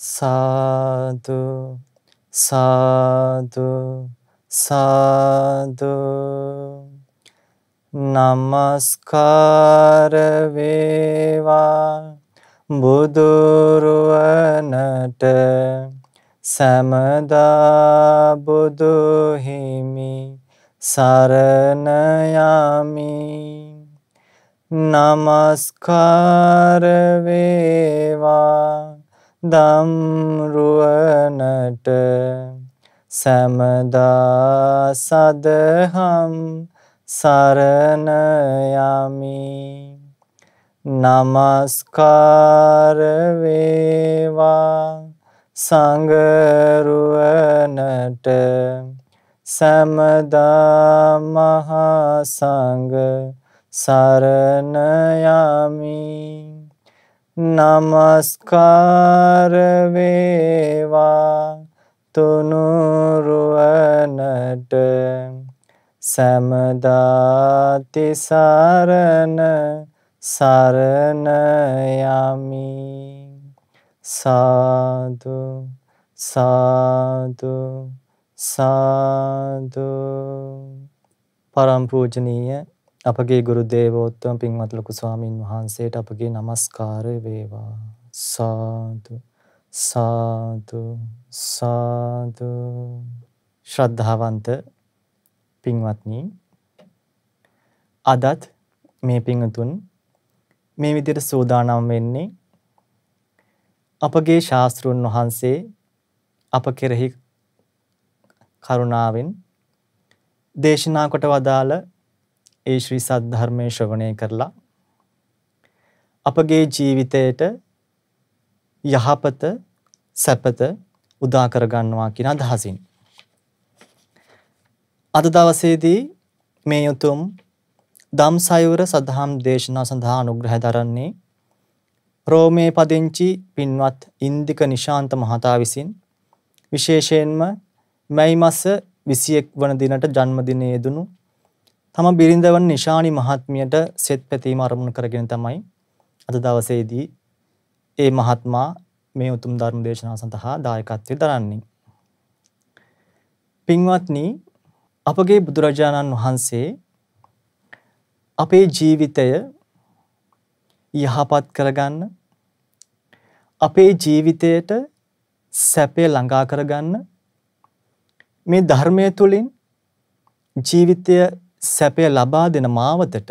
සාදු සාදු සාදු නමස්කාර වේවා බුදුරුවනට සමදා බුදු හිමි සරණ යමි නමස්කාර වේවා ධම්රුවනට සමදා සදහම් සරණ යමි නමස්කාර වේවා සංඝරුවනට සමදා මහා සංඝ සරණ යමි නමස්කාර වේවා තුනුරුවනට සමදා තිසරණ සරණ යමි සාදු සාදු සාදු පරම පූජනීය අපගේ ගුරු දේවෝත්තම පින්වත් ලොකු ස්වාමින් වහන්සේට අපගේ নমස්කාර වේවා සාදු සාදු සාදු ශ්‍රද්ධාවන්ත පින්වත්නි අදත් මේ පින්තුන් මේ විදිහට සූදානම් වෙන්නේ අපගේ ශාස්ත්‍රඥ වහන්සේ අප කෙරෙහි කරුණාවෙන් දේශනා කොට වදාළ ඒ ශ්‍රී සද්ධර්මයේ ශ්‍රවණය කරලා අපගේ ජීවිතයට යහපත සැපත උදා කර ගන්නවා කියන අදහසින් අද දවසේදී මේ උතුම් ධම්සයුර සදහම් දේශනා සඳහා අනුග්‍රහය දරන්නේ රෝමේ පදිංචි පින්වත් ඉන්දික නිශාන්ත මහතා විසින් විශේෂයෙන්ම මැයි මාස 21 වන දිනට ජන්මදිනයේ යෙදුණු තම බිරිඳ වන නිශානි මහත්මියට සෙත් පැතීම ආරම්භ කරගෙන තමයි අද දවසේදී ඒ මහත්මයා මේ උතුම් ධර්ම දේශනාව සඳහා දායකත්වයෙන් දරන්නේ. පින්වත්නි අපගේ බුදුරජාණන් වහන්සේ අපේ ජීවිතය යහපත් කරගන්න අපේ ජීවිතයට සැපය ළඟා කරගන්න මේ ධර්මයේ තුලින් ජීවිතය සැපය ලබා දෙන මාවතට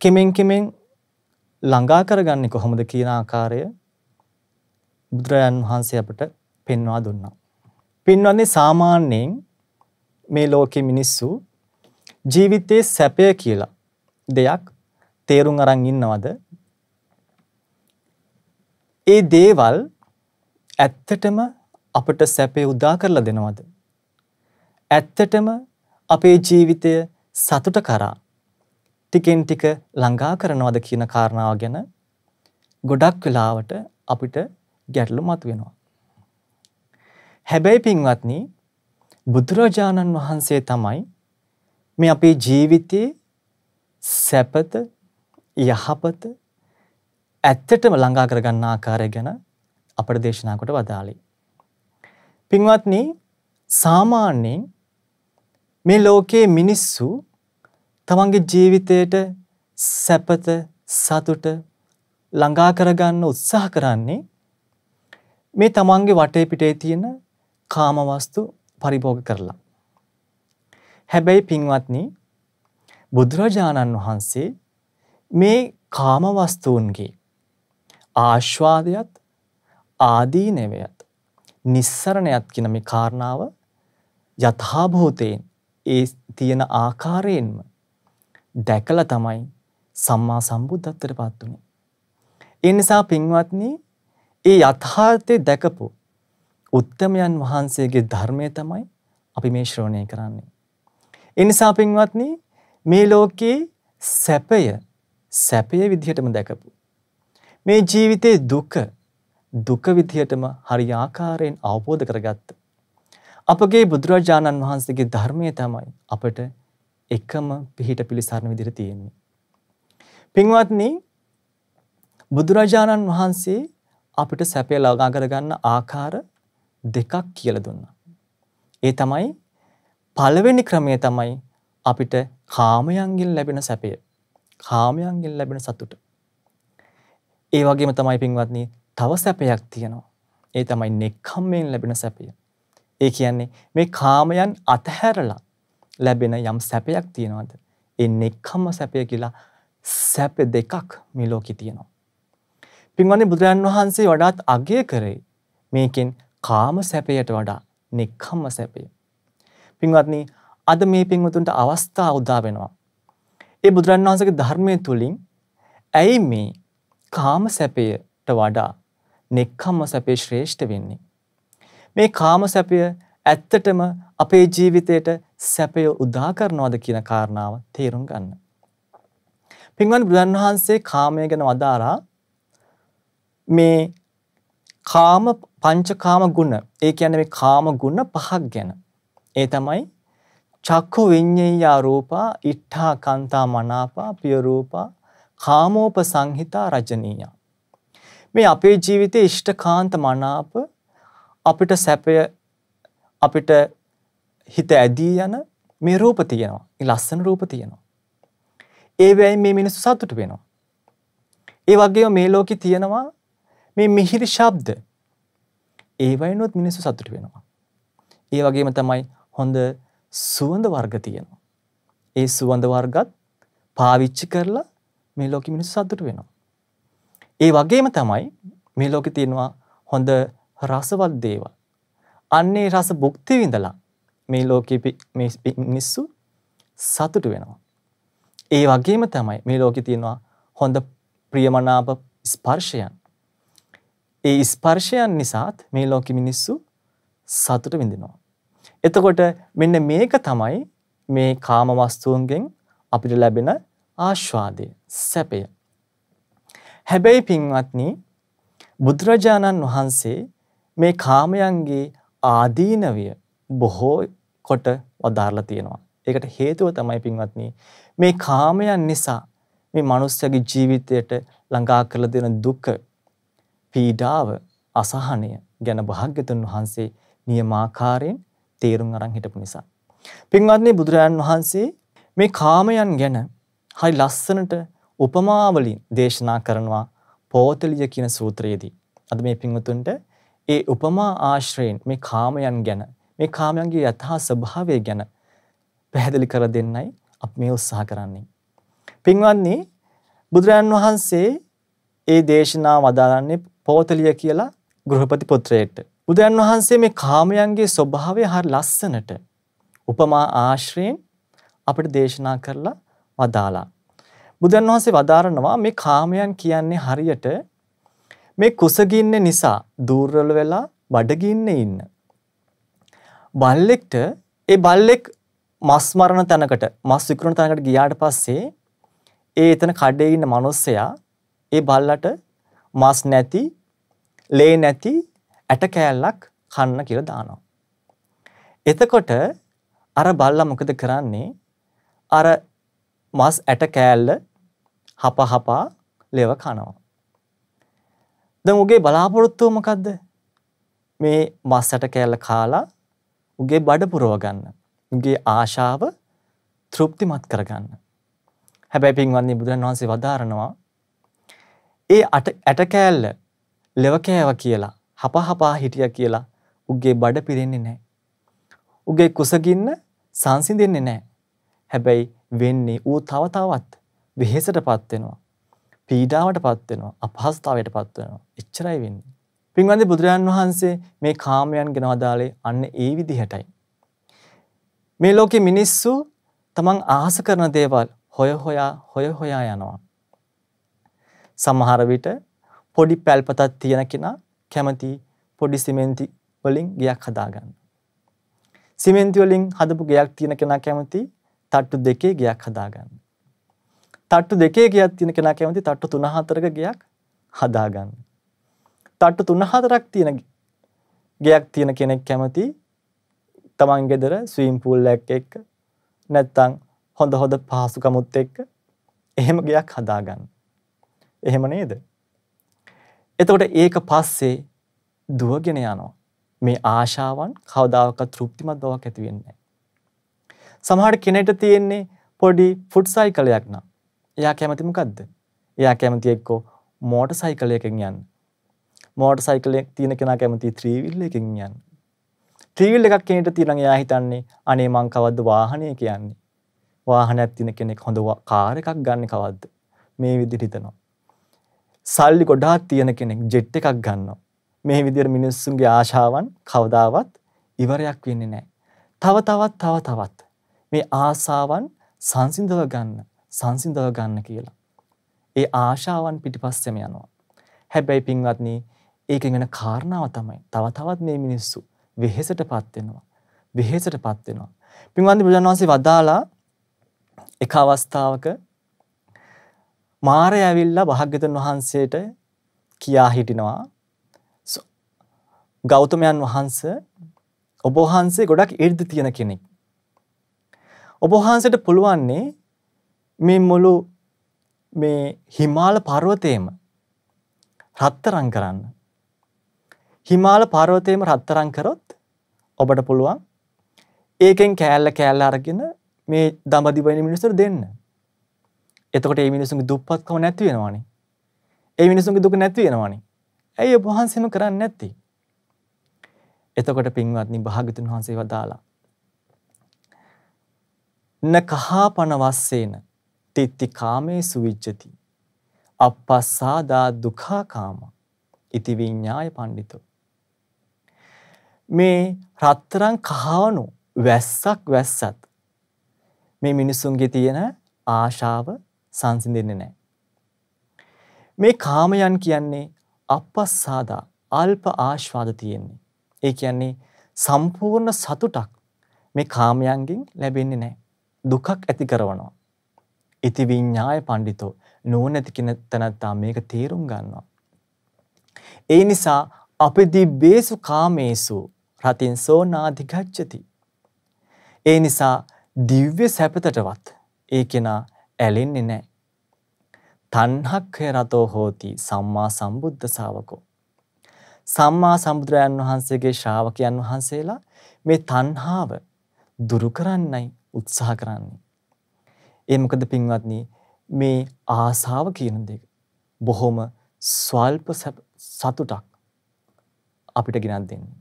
කෙමෙන් ළඟා කරගන්නේ කොහොමද කියන ආකාරය බුදුරජාණන් වහන්සේ අපට පෙන්වා දුන්නා. පින්වත්නි සාමාන්‍යයෙන් මේ ලෝකේ මිනිස්සු ජීවිතයේ සැපය කියලා දෙයක් තේරුම් අරන් ඉන්නවද? ඒ දේවල් ඇත්තටම අපට සැපේ උදා කරලා දෙනවද? ඇත්තටම අපේ ජීවිතය සතුට කරා ටිකෙන් ටික ළඟා කරනවද කියන කාරණාව ගැන ගොඩක් වෙලාවට අපිට ගැටලු මතුවෙනවා. හැබැයි පින්වත්නි බුදුරජාණන් වහන්සේ තමයි මේ අපේ ජීවිතයේ සැපත යහපත ඇත්තටම ළඟා කරගන්න ආකාරය ගැන අපට දේශනා කොට වදාළේ. පින්වත්නි සාමාන්‍යයෙන් මේ ලෝකයේ මිනිස්සු තමන්ගේ ජීවිතයට සැපත සතුට ළඟා කරගන්න උත්සාහ කරන්නේ මේ තමන්ගේ වටේ පිටේ තියෙන කාම වස්තු පරිභෝග කරලා. හැබැයි පින්වත්නි බුදුරජාණන් වහන්සේ මේ කාම වස්තුන්ගේ ආස්වාදයත් ආදීනවයත් නිස්සරණයත් කියන මේ කාරණාව යථාභූතයෙන් ඒ තියෙන ආකාරයෙන්ම දැකලා තමයි සම්මා සම්බුද්ධත්වයට පත් වුනේ. ඒ නිසා පින්වත්නි ඒ යථාර්ථය දැකපු උත්තමයන් වහන්සේගේ ධර්මය තමයි අපි මේ ශ්‍රවණය කරන්නේ. ඒ නිසා පින්වත්නි මේ ලෝකේ සැපය විදිහටම දැකපු මේ ජීවිතේ දුක විදිහටම හරි ආකාරයෙන් අවබෝධ කරගත්ත අපගේ බුදුරජාණන් වහන්සේගේ ධර්මය තමයි අපට එකම පිහිට පිළිසරණ විදිහට තියෙන්නේ. පින්වත්නි බුදුරජාණන් වහන්සේ අපිට සැපය ළඟා කරගන්න ආකාර දෙකක් කියලා දුන්නා. ඒ තමයි පළවෙනි ක්‍රමය තමයි අපිට කාමයන්ගෙන් ලැබෙන සැපය. කාමයන්ගෙන් ලැබෙන සතුට. ඒ වගේම තමයි පින්වත්නි තව සැපයක් තියෙනවා. ඒ තමයි නෙක්ඛම්මයෙන් ලැබෙන සැපය. ඒ කියන්නේ මේ කාමයන් අතහැරලා ලැබෙන යම් සැපයක් තියෙනවද? ඒ නෙක්ඛම්ම සැපය කියලා සැප දෙකක් මේ ලෝකේ තියෙනවා. පින්වත්නි බුදුරජාන් වහන්සේ වඩාත් අගය කරේ මේකෙන් කාම සැපයට වඩා නෙක්ඛම්ම සැපය. පින්වත්නි අද මේ පින්වතුන්ට අවස්ථාව උදා වෙනවා. ඒ බුදුරජාන් වහන්සේගේ ධර්මයේ තුලින් ඇයි මේ කාම සැපයට වඩා නෙක්ඛම්ම සැපේ ශ්‍රේෂ්ඨ වෙන්නේ? මේ කාම සැපය ඇත්තටම අපේ ජීවිතයට සැපය උදා කරනවද කියන කාරණාව තේරුම් ගන්න. පින්වත්නි බුදුන් වහන්සේ කාමය ගැන වදාරා මේ කාම පංචකාම ගුණ, ඒ කියන්නේ මේ කාම ගුණ පහක් ගැන. ඒ තමයි චක්ඛු විඤ්ඤේය රූපා, ඉත්තා කාන්තා මනාපා, පිය රූපා, කාමෝපසංහිතා රජනීය. මේ අපේ ජීවිතයේ ඉෂ්ඨකාන්ත මනාප අපිට සැපය අපිට හිත ඇදී යන මේ රූප තියෙනවා. මේ ලස්සන රූප තියෙනවා. ඒ වෙයි මේ මිනිස්සු සතුට වෙනවා. ඒ වගේම මේ ලෝකේ තියෙනවා මේ මිහිරි ශබ්ද. ඒ වයින්වත් මිනිස්සු සතුට වෙනවා. ඒ වගේම තමයි හොඳ සුවඳ වර්ග තියෙනවා. ඒ සුවඳ වර්ගත් පාවිච්චි කරලා මේ ලෝකෙ මිනිස්සු සතුට වෙනවා. ඒ වගේම තමයි මේ ලෝකෙ තියෙනවා හොඳ රසවත් දේවල්. අන්නේ රස භුක්ති විඳලා මේ ලෝකෙ මේ මිනිස්සු සතුට වෙනවා. ඒ වගේම තමයි මේ ලෝකෙ තියෙනවා හොඳ ප්‍රියමනාප ස්පර්ශයන්. ඒ ස්පර්ශයන් නිසාත් මේ ලෝකෙ මිනිස්සු සතුට විඳිනවා. එතකොට මෙන්න මේක තමයි මේ කාම වස්තුන්ගෙන් අපිට ලැබෙන ආස්වාදය, සැපය. හැබැයි පින්වත්නි බුදුරජාණන් වහන්සේ මේ කාමයන්ගේ ආදීනවය බොහෝ කොට වදාරලා තියෙනවා. ඒකට හේතුව තමයි පින්වත්නි මේ කාමයන් නිසා මේ මනුස්සයාගේ ජීවිතයට ළඟා කරලා දෙන දුක, පීඩාව, අසහනය ගැන භාග්‍යතුන් වහන්සේ නියමාකාරයෙන් තේරුම් අරන් හිටපු නිසා. පින්වත්නි බුදුරජාණන් වහන්සේ මේ කාමයන් ගැන හරි ලස්සනට උපමා වලින් දේශනා කරනවා පෝතලිය කියන සූත්‍රයේදී. අද මේ පින්වතුන්ට ඒ උපමා ආශ්‍රයෙන් මේ කාමයන් ගැන, මේ කාමයන්ගේ යථා ස්වභාවය ගැන පැහැදිලි කර දෙන්නයි අපි මේ උත්සාහ කරන්නේ. පින්වත්නි බුදුරජාණන් වහන්සේ ඒ දේශනාව වදාළන්නේ පෝතලිය කියලා ගෘහපති පුත්‍රයෙක්ට. බුදුන් වහන්සේ මේ කාමයන්ගේ ස්වභාවය හරිය ලස්සනට උපමා ආශ්‍රයෙන් අපිට දේශනා කරලා වදාලා. බුදුන් වහන්සේ වදාරනවා මේ කාමයන් කියන්නේ හරියට මේ කුසගින්න නිසා දූර්වල වෙලා බඩගින්නේ ඉන්න බල්ලෙක්ට. ඒ බල්ලෙක් මස් මරණ තැනකට, මස් විකුණන තැනකට ගියාට පස්සේ ඒ එතන කඩේ ඉන්න මිනිස්සයා ඒ බල්ලට මස් නැති, ලේ නැති ඇට කෑල්ලක් කන්න කියලා දානවා. එතකොට අර බල්ලා මොකද කරන්නේ? අර මස් ඇට කෑල්ල හපහපා ලෙව කනවා. දැන් උගේ බලාපොරොත්තුව මොකද්ද? මේ මස් ඇට කෑල්ල කාලා උගේ බඩ පුරව ගන්න. උගේ ආශාව තෘප්තිමත් කරගන්න. හැබැයි පින්වත්නි බුදුන් වහන්සේ වදාරනවා ඒ ඇට කෑල්ල ලෙව කෑවා කියලා හපහපා හිටියා කියලා උගේ බඩ පිරෙන්නේ නැහැ. උගේ කුසගින්න සංසිඳෙන්නේ නැහැ. හැබැයි වෙන්නේ ඌ තව තවත් වෙහෙසටපත් වෙනවා. පීඩාවටපත් වෙනවා. අපහසුතාවයටපත් වෙනවා. එච්චරයි වෙන්නේ. පින්වත්නි බුදුරජාණන් වහන්සේ මේ කාමයන් ගැන වදාළේ අන්න ඒ විදිහටයි. මේ ලෝකේ මිනිස්සු තමන් ආස කරන දේවල් හොය හොයා යනවා. සමහර විට පොඩි පැල්පතක් තියෙන කෙනා කැමති පොඩි සිමෙන්ති වලින් ගෙයක් හදාගන්න. සිමෙන්ති වලින් හදපු ගෙයක් තියෙන කෙනා කැමති තට්ටු දෙකේ ගෙයක් හදාගන්න. තට්ටු දෙකේ ගෙයක් තියෙන කෙනා කැමති තට්ටු 3-4ක ගෙයක් හදාගන්න. තට්ටු 3-4ක් තියෙන ගෙයක් තියෙන කෙනෙක් කැමති තමන් ගෙදර ස්විමින් pool එකක් එක්ක නැත්තම් හොඳ පහසුකමුත් එක්ක එහෙම ගෙයක් හදාගන්න. එහෙම නේද? එතකොට ඒක පස්සේ දුවගෙන යනවා. මේ ආශාවන් කවදාකවත් තෘප්තිමත් බවක් ඇති වෙන්නේ නැහැ. සමහර කෙනෙක්ට තියෙන්නේ පොඩි ෆුට් සයිකලයක් නම්. එයා කැමති මොකද්ද? එයා කැමති එක්කෝ මෝටර් සයිකලයකින් යන්න. මෝටර් සයිකලයක් තියෙන කෙනා කැමති 3 wheel එකකින් යන්න. 3 wheel එකක් කෙනෙක්ට තියෙනවා එයා හිතන්නේ අනේ මං කවද්ද වාහනේ කියන්නේ. වාහනයක් තියෙන කෙනෙක් හොඳ කාර් එකක් ගන්න කවද්ද? මේ විදිහට හිතනවා. සල්ලි ගොඩාක් තියෙන කෙනෙක් ජෙට් එකක් ගන්නවා. මේ විදිහට මිනිස්සුන්ගේ ආශාවන් කවදාවත් ඉවරයක් වෙන්නේ නැහැ. තව තවත් මේ ආසාවන් සංසිඳව ගන්න කියලා. ඒ ආශාවන් පිටිපස්සෙම යනවා. හැබැයි පින්වත්නි ඒකෙන් වෙන කාරණාව තමයි තව තවත් මේ මිනිස්සු වෙහෙසටපත් වෙනවා. පින්වත්නි බුදුන් වහන්සේ වදාලා එක අවස්ථාවක මාරය ඇවිල්ලා භාග්‍යවතුන් වහන්සේට කියා හිටිනවා ගෞතමයන් වහන්සේ ඔබ වහන්සේ ගොඩක් ඊර්ධි තියෙන කෙනෙක්. ඔබ වහන්සේට පුළුවන්නේ මේ මුළු මේ හිමාල පර්වතයේම රත්තරන් කරන්න. හිමාල පර්වතයේම රත්තරන් කරොත් ඔබට පුළුවන් ඒකෙන් කෑල්ල අරගෙන මේ දඹදිව වෙන මිනිස්සුන්ට දෙන්න. එතකොට මේ මිනිස්සුන්ගේ දුප්පත්කම නැති වෙනවනේ. ඒ මිනිස්සුන්ගේ දුක නැති වෙනවනේ. ඇයි ඔබ වහන්සේම කරන්නේ නැත්තේ? එතකොට පින්වත්නි භාග්‍යවතුන් වහන්සේ වදාලා නකහපන වස්සේන තිත්ති කාමේසු විජ්ජති අපස්සාදා දුක්ඛා කාම ඉති විඤ්ඤාය පණ්ඩිතෝ. මේ රත්තරන් කහවණු වැස්සත් මේ මිනිසුන්ගේ තියෙන ආශාව සංසිඳෙන්නේ නැහැ. මේ කාමයන් කියන්නේ අපස්සාදා අල්ප ආශ්වාද තියෙන්නේ. ඒ කියන්නේ සම්පූර්ණ සතුටක් මේ කාමයන්ගෙන් ලැබෙන්නේ නැහැ. දුකක් ඇති කරනවා. ඉති විඤ්ඤාය පණ්ඩිතෝ නෝනැති කෙනෙක්ට මේක තේරුම් ගන්නවා. ඒ නිසා අපදිබ්බේසු කාමේසු රතින්සෝ නාධිගච්ඡති. ඒ නිසා දිව්‍ය සැපතටවත් ඒ කෙනා ඇලෙන්නේ නැහැ. තණ්හක්ඛය රතෝ හෝති සම්මා සම්බුද්ධ ශාවකෝ. සම්මා සම්බුදුරයන් වහන්සේගේ ශ්‍රාවකයන් වහන්සේලා මේ තණ්හාව දුරු කරන්නයි උත්සාහ කරන්නේ. ඒ මොකද පින්වත්නි මේ ආසාව කියන දෙක බොහොම ස්වල්ප සතුටක් අපිට ගෙනත් දෙන්නේ.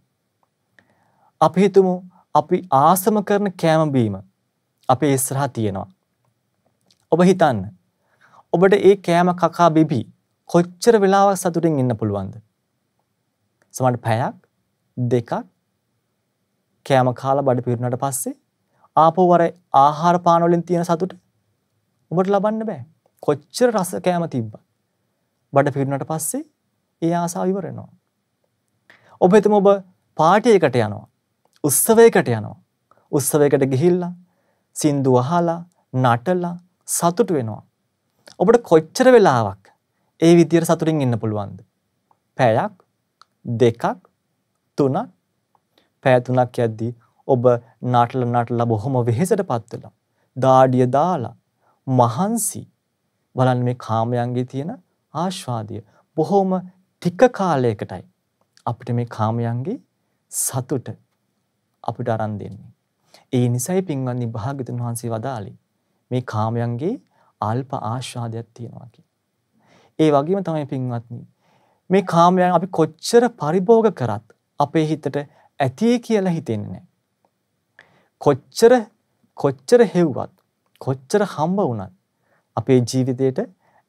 අපි හිතමු අපි ආසම කරන කෑම බීම අපේ ඉස්සරහා තියෙනවා. ඔබ හිතන්න ඔබට ඒ කෑම කකා බිබි කොච්චර වෙලාවක් සතුටින් ඉන්න පුළුවන්ද? සමහර පැයක් දෙකක් කෑම කාලා බඩ පිරුණාට පස්සේ ආපහු වර ආහාර පාන වලින් තියෙන සතුට ඔබට ලබන්න බෑ. කොච්චර රස කෑම තිබ්බත් බඩ පිරුණාට පස්සේ ඒ ආසාව ඉවර වෙනවා. ඔබ හිතමු ඔබ පාටි එකකට යනවා. උත්සවයකට යනවා. උත්සවයකට ගිහිල්ලා සින්දු අහලා නටලා සතුට වෙනවා. ඔබට කොච්චර වෙලාවක් ඒ විදියට සතුටින් ඉන්න පුළුවන්ද? පැයක් දෙකක් තුනක්. පැය 3ක් යද්දී ඔබ නටලා බොහොම වෙහෙසටපත් වෙලා දාඩිය දාලා මහන්සි බලන්න මේ කාමයන්ගේ තියෙන ආස්වාදය බොහොම ටික කාලයකටයි අපිට මේ කාමයන්ගේ සතුට අපිට අරන් දෙන්නේ. ඒ නිසයි පින්වත්නි භාග්‍යවතුන් වහන්සේ වදාළේ මේ කාමයන්ගේ අල්ප ආස්වාදයක් තියෙනවා කියලා. ඒ වගේම තමයි පින්වත්නි මේ කාමයන් අපි කොච්චර පරිභෝග කරත් අපේ හිතට ඇති කියලා හිතෙන්නේ නැහැ. කොච්චර හෙව්වත් කොච්චර හම්බ වුණත් අපේ ජීවිතේට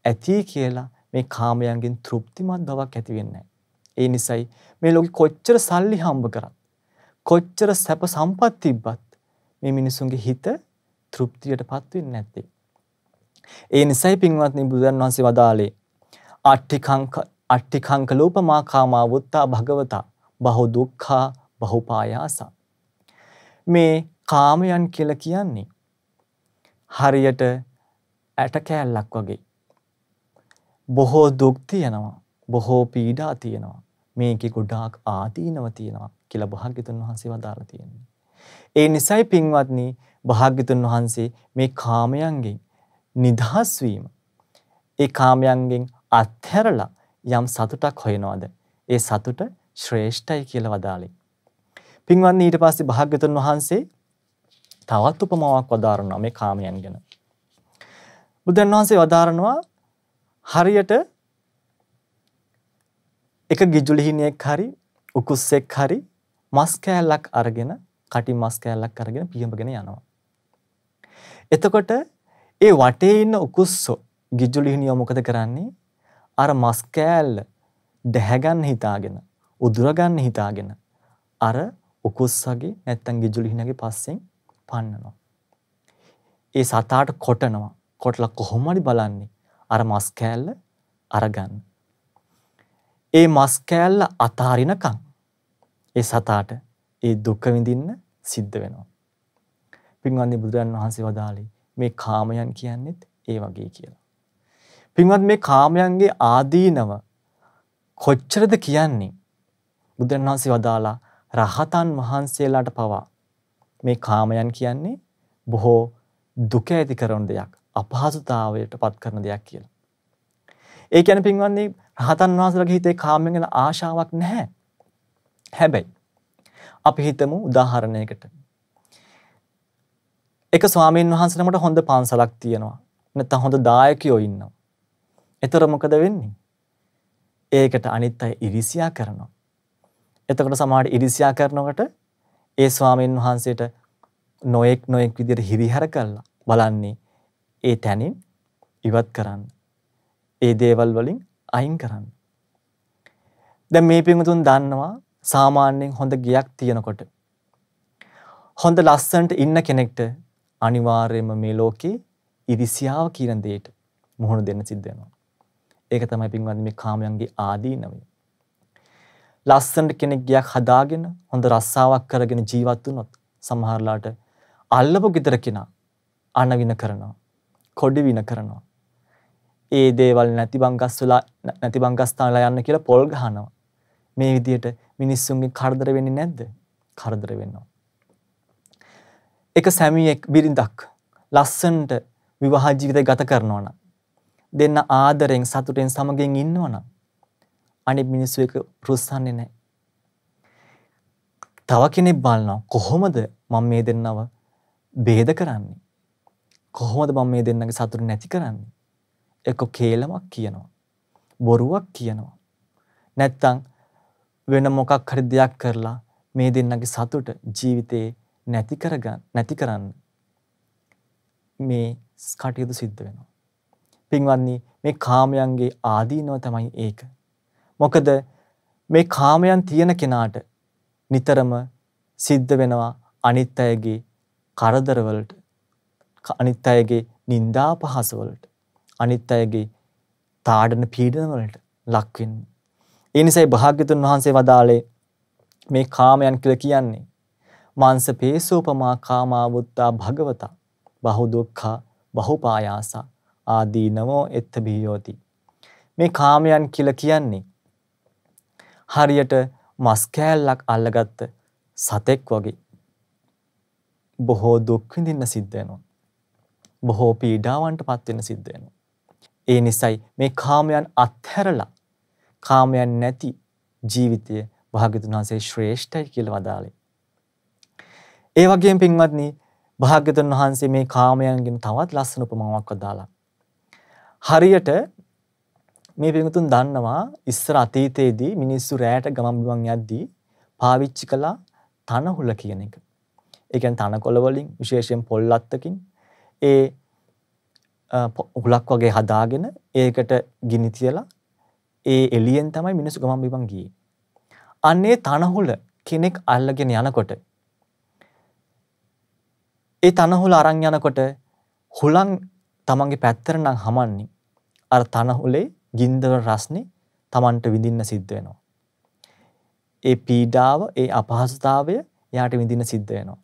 ඇති කියලා මේ කාමයන්ගෙන් තෘප්තිමත් බවක් ඇති වෙන්නේ නැහැ. ඒ නිසයි මේ ලෝකෙ කොච්චර සල්ලි හම්බ කරත් කොච්චර සැප සම්පත් තිබ්බත් මේ මිනිසුන්ගේ හිත තෘප්තියටපත් වෙන්නේ නැත්තේ. ඒ නිසයි පින්වත්නි බුදුන් වහන්සේ වදාළේ අට්ඨිකංක ලෝපමා කාමා වුත්තා භගවතා බහු දුක්ඛා බහු පායාසා. මේ කාමයන් කියලා කියන්නේ හරියට ඇට කෑල්ලක් වගේ. බොහෝ දුක් තියෙනවා, බොහෝ පීඩා තියෙනවා. මේකේ ගොඩාක් ආදීනව තියෙනවා කියලා භාග්‍යතුන් වහන්සේ වදාලා තියෙනවා. ඒ නිසයි පින්වත්නි භාග්‍යතුන් වහන්සේ මේ කාමයන්ගෙන් නිදහස් වීම, ඒ කාමයන්ගෙන් අත්හැරලා යම් සතුටක් හොයනවාද ඒ සතුට ශ්‍රේෂ්ඨයි කියලා වදාළේ. පින්වත්නි ඊට පස්සේ භාග්‍යවතුන් වහන්සේ තවත් උපමාවක් වදාරනවා මේ කාමයන් ගැන. බුදුන් වහන්සේ වදාරනවා හරියට එක ගිජුලිහිණියෙක් හරි උකුස්සෙක් හරි මස් කෑල්ලක් අරගෙන කටින් මස් කෑල්ලක් අරගෙන පියඹගෙන යනවා. එතකොට ඒ වටේ ඉන්න උකුස්සෝ ගිජුලිහිණිය මොකද කරන්නේ? අර මස් කෑල්ල දැහැගන්න හිතාගෙන උදුර ගන්න හිතාගෙන අර උකුස්සගේ නැත්තම් ගිජුලිහිණියගේ පස්සෙන් පන්නනවා. ඒ සතාට කොටනවා. කොටලා කොහොම හරි බලන්නේ අර මස් කෑල්ල අරගන්න. ඒ මස් කෑල්ල අතාරිනකම් ඒ සතාට ඒ දුක විඳින්න සිද්ධ වෙනවා. පින්වත්නි බුදුරන් වහන්සේ වදාළේ මේ කාමයන් කියන්නේත් ඒ වගේ කියලා. පින්වත් මේ කාමයන්ගේ ආදීනව කොච්චරද කියන්නේ? බුදුන් වහන්සේ වදාලා රහතන් වහන්සේලාට පවා මේ කාමයන් කියන්නේ බොහෝ දුක ඇති කරන දෙයක්, අපහසුතාවයට පත් කරන දෙයක් කියලා. ඒ කියන්නේ පින්වත්නි රහතන් වහන්සේලාගේ හිතේ කාමයන් ගැන ආශාවක් නැහැ. හැබැයි අපි හිතමු උදාහරණයකට එක ස්වාමීන් වහන්සේ නමකට හොඳ පන්සලක් තියෙනවා. නැත්නම් හොඳ දායකයෝ ඉන්නවා. එතකොට මොකද වෙන්නේ? ඒකට අනිත් අය ඉරිසියා කරනවා. එතකොට සමහර ඉරිසියා කරනකොට ඒ ස්වාමීන් වහන්සේට නොඑක් විදිහට හිරිහැර කළා බලන්නේ ඒ තැනින් ඉවත් කරන්න. ඒ දේවල් වලින් අයින් කරන්න. දැන් මේ පින්වතුන් දන්නවා සාමාන්‍යයෙන් හොඳ ගයක් තියෙනකොට හොඳ ලස්සනට ඉන්න කෙනෙක්ට අනිවාර්යයෙන්ම මේ ලෝකේ ඉරිසියාව කියන දෙයට මුහුණ දෙන්න සිද්ධ වෙනවා. ඒක තමයි පින්වත්නි මේ කාමයන්ගේ ආදීනවය. ලස්සනට කෙනෙක් ගයක් හදාගෙන හොඳ රස්සාවක් කරගෙන ජීවත් වුණොත් සමහරලාට අල්ලපු ගෙදර කෙනා අනවින කරනවා, කොඩි වින කරනවා. ඒ දේවල් නැති බංගස්ථානලා යන්න කියලා පොල් ගහනවා. මේ විදිහට මිනිස්සුන්ගේ කරදර වෙන්නේ නැද්ද? කරදර වෙනවා. එක සැමියෙක් බිරිඳක් ලස්සනට විවාහ ජීවිතය ගත කරනවා නම් දෙන්න ආදරෙන් සතුටෙන් සමගින් ඉන්නවා නම් අනිත් මිනිස්සු එක රුස්සන්නේ නැහැ. තව කෙනෙක් බලනවා කොහොමද මම මේ දෙන්නව ભેද කරන්නේ? කොහොමද මම මේ දෙන්නගේ සතුට නැති කරන්නේ? එක කේලමක් කියනවා. බොරුවක් කියනවා. නැත්තම් වෙන මොකක් හරි දෙයක් කරලා මේ දෙන්නගේ සතුට ජීවිතේ නැති කරන්න මේ කටයුතු සිද්ධ වෙනවා. පින්වත්නි මේ කාමයන්ගේ ආදීනව තමයි ඒක. මොකද මේ කාමයන් තියෙන කෙනාට නිතරම සිද්ධ වෙනවා අනිත් අයගේ කරදරවලට, අනිත් අයගේ නිന്ദා පහසවලට, අනිත් අයගේ තාඩන පීඩන වලට ලක් වෙන්න. ඒ නිසායි භාග්‍යතුන් වහන්සේ වදාළේ මේ කාමයන් කියලා කියන්නේ මාංශ පේසෝපමා කාමාවුත්තා භගවතා බහු දුක්ඛා බහු පායාසා ආදීනවෝ එත්ත බියෝති. මේ කාමයන් කියලා කියන්නේ හරියට මස් කෑල්ලක් අල්ලගත්ත සතෙක් වගේ බොහෝ දුක් විඳින්න සිද්ධ වෙනවා. බොහෝ පීඩාවන්ට පත් වෙන්න සිද්ධ වෙනවා. ඒ නිසායි මේ කාමයන් අත්හැරලා කාමයන් නැති ජීවිතය භාග්‍යවතුන් වහන්සේ ශ්‍රේෂ්ඨයි කියලා වදාළේ. ඒ වගේම පින්වත්නි භාග්‍යවතුන් වහන්සේ මේ කාමයන්ගෙන් තවත් ලස්සන උපමාවක් වදාලා. හරියට මේ පින්වතුන් දන්නවා ඉස්සර අතීතයේදී මිනිස්සු රැයට ගමන් බිමන් යද්දී පාවිච්චි කළා තනහුල කියන එක. ඒ කියන්නේ තනකොළ වලින් විශේෂයෙන් පොල් අත්තකින් ඒ උලක් වගේ හදාගෙන ඒකට ගිනි තියලා ඒ එළියෙන් තමයි මිනිස්සු ගමන් බිමන් ගියේ. අන්නේ තනහුල කෙනෙක් අල්ලගෙන යනකොට ඒ තනහුල අරන් යනකොට හුලං තමන්ගේ පැත්තට නම් හමන්නේ අර තනහුලේ ගින්දර රස්නේ තමන්ට විඳින්න සිද්ධ වෙනවා. ඒ පීඩාව, ඒ අපහසුතාවය එයාට විඳින්න සිද්ධ වෙනවා.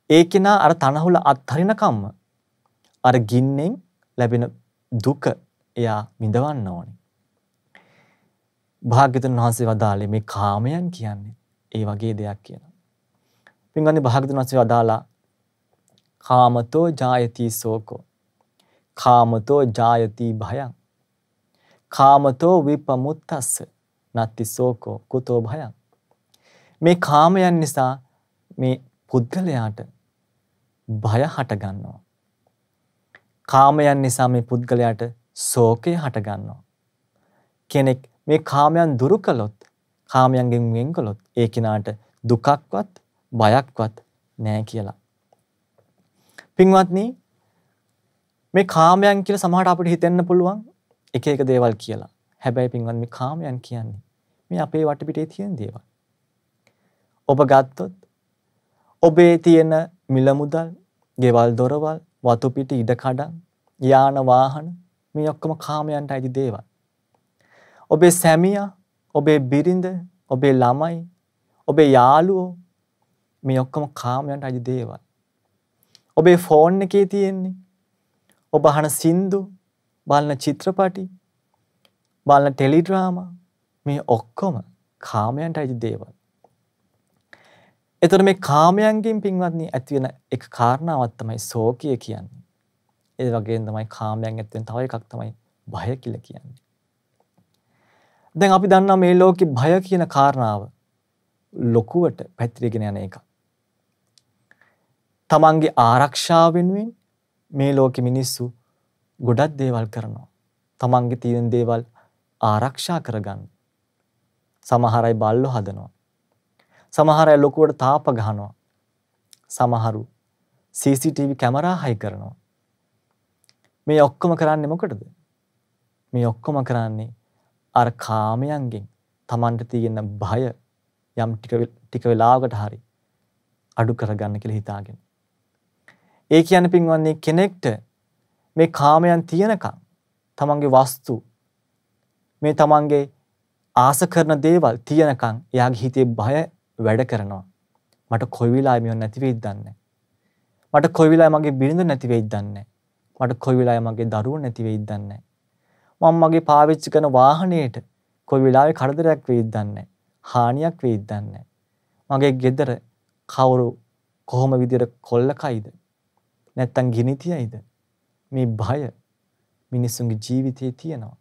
ඒ කෙනා අර තනහුල අත්හරිනකම්ම අර ගින්නෙන් ලැබෙන දුක එයා විඳවන්න ඕනේ. භාග්‍යවතුන් වහන්සේ වදාළේ මේ කාමයන් කියන්නේ ඒ වගේ දෙයක් කියලා. පින්වත්නි භාග්‍යවතුන් වහන්සේ වදාලා කාමතෝ ජායති සෝකෝ කාමතෝ ජායති භයං කාමතෝ විපමුත්තස්ස නත්ති සෝකෝ කුතෝ භයං. මේ කාමයන් නිසා මේ පුද්ගලයාට භය හට ගන්නවා. කාමයන් නිසා මේ පුද්ගලයාට ශෝකය හට ගන්නවා. කෙනෙක් මේ කාමයන් දුරු කළොත්, කාමයන්ගෙන් වෙන් කළොත් ඒ කෙනාට දුකක්වත් බයක්වත් නැහැ කියලා. පින්වත්නි, මේ කාමයන් කියලා සමහරට අපිට හිතෙන්න පුළුවන් එක එක දේවල් කියලා. හැබැයි පින්වත්නි, මේ කාමයන් කියන්නේ මේ අපේ වටපිටේ තියෙන දේවල්. ඔබ ගත්තොත් ඔබේ තියෙන මිල මුදල්, ගෙවල් දොරවල්, වතු පිටි ඉඩකඩම්, යාන වාහන මේ ඔක්කොම කාමයන්ට අයිති දේවල්. ඔබේ සැමියා, ඔබේ බිරිඳ, ඔබේ ළමයි, ඔබේ යාළුවෝ මේ ඔක්කොම කාමයන්ට අයිති දේවල්. ඔබේ ෆෝන් එකේ තියෙන්නේ ඔබ අහන සින්දු, බලන චිත්‍රපටි, බලන ටෙලිඩ්‍රාමා මේ ඔක්කොම කාමයන්ට අයිති දේවල්. එතකොට මේ කාමයන්ගෙන් පින්වත්නි ඇති වෙන එක කාරණාවක් තමයි ශෝකය කියන්නේ. ඒ වගේම තමයි කාමයන් ඇති වෙන තව එකක් තමයි භය කියලා කියන්නේ. දැන් අපි දන්නවා මේ ලෝකේ භය කියන කාරණාව ලොකුවට පැතිරගෙන යන එක. තමන්ගේ ආරක්ෂාව වෙනුවෙන් මේ ලෝකෙ මිනිස්සු ගොඩක් දේවල් කරනවා. තමන්ගේ තියෙන දේවල් ආරක්ෂා කරගන්න. සමහර අය බල්ලෝ හදනවා. සමහර අය ලොකුවට තාප ගහනවා. සමහරු CCTV කැමරා හයි කරනවා. මේ ඔක්කොම කරන්නේ මොකටද? මේ ඔක්කොම කරන්නේ අර කාමයන්ගෙන් තමන්ට තියෙන භය යම් ටික වෙලාවකට හරි අඩු කරගන්න කියලා හිතාගෙන. ඒ කියන්නේ පින්වත්නි, කෙනෙක්ට මේ කාමයන් තියෙනකන් තමන්ගේ වස්තු, මේ තමන්ගේ ආස කරන දේවල් තියෙනකන් එයාගේ හිතේ භය වැඩ කරනවා. මට කොයි වෙලාවෙ මේව නැති වෙයිද දන්නේ. මට කොයි වෙලාවෙ මගේ බිරිඳ නැති වෙයිද දන්නේ. මට කොයි වෙලාවෙ මගේ දරුවෝ නැති වෙයිද දන්නේ. මම මගේ පාවිච්චි කරන වාහනේට කොයි වෙලාවෙ කරදරයක් වෙයිද දන්නේ. හානියක් වෙයිද දන්නේ. මගේ ගෙදර කවුරු කොහොම විදියට කොල්ල කයිද නැත්තම් ගිනි තියයිද. මේ භය මිනිසුන්ගේ ජීවිතේ තියෙනවා.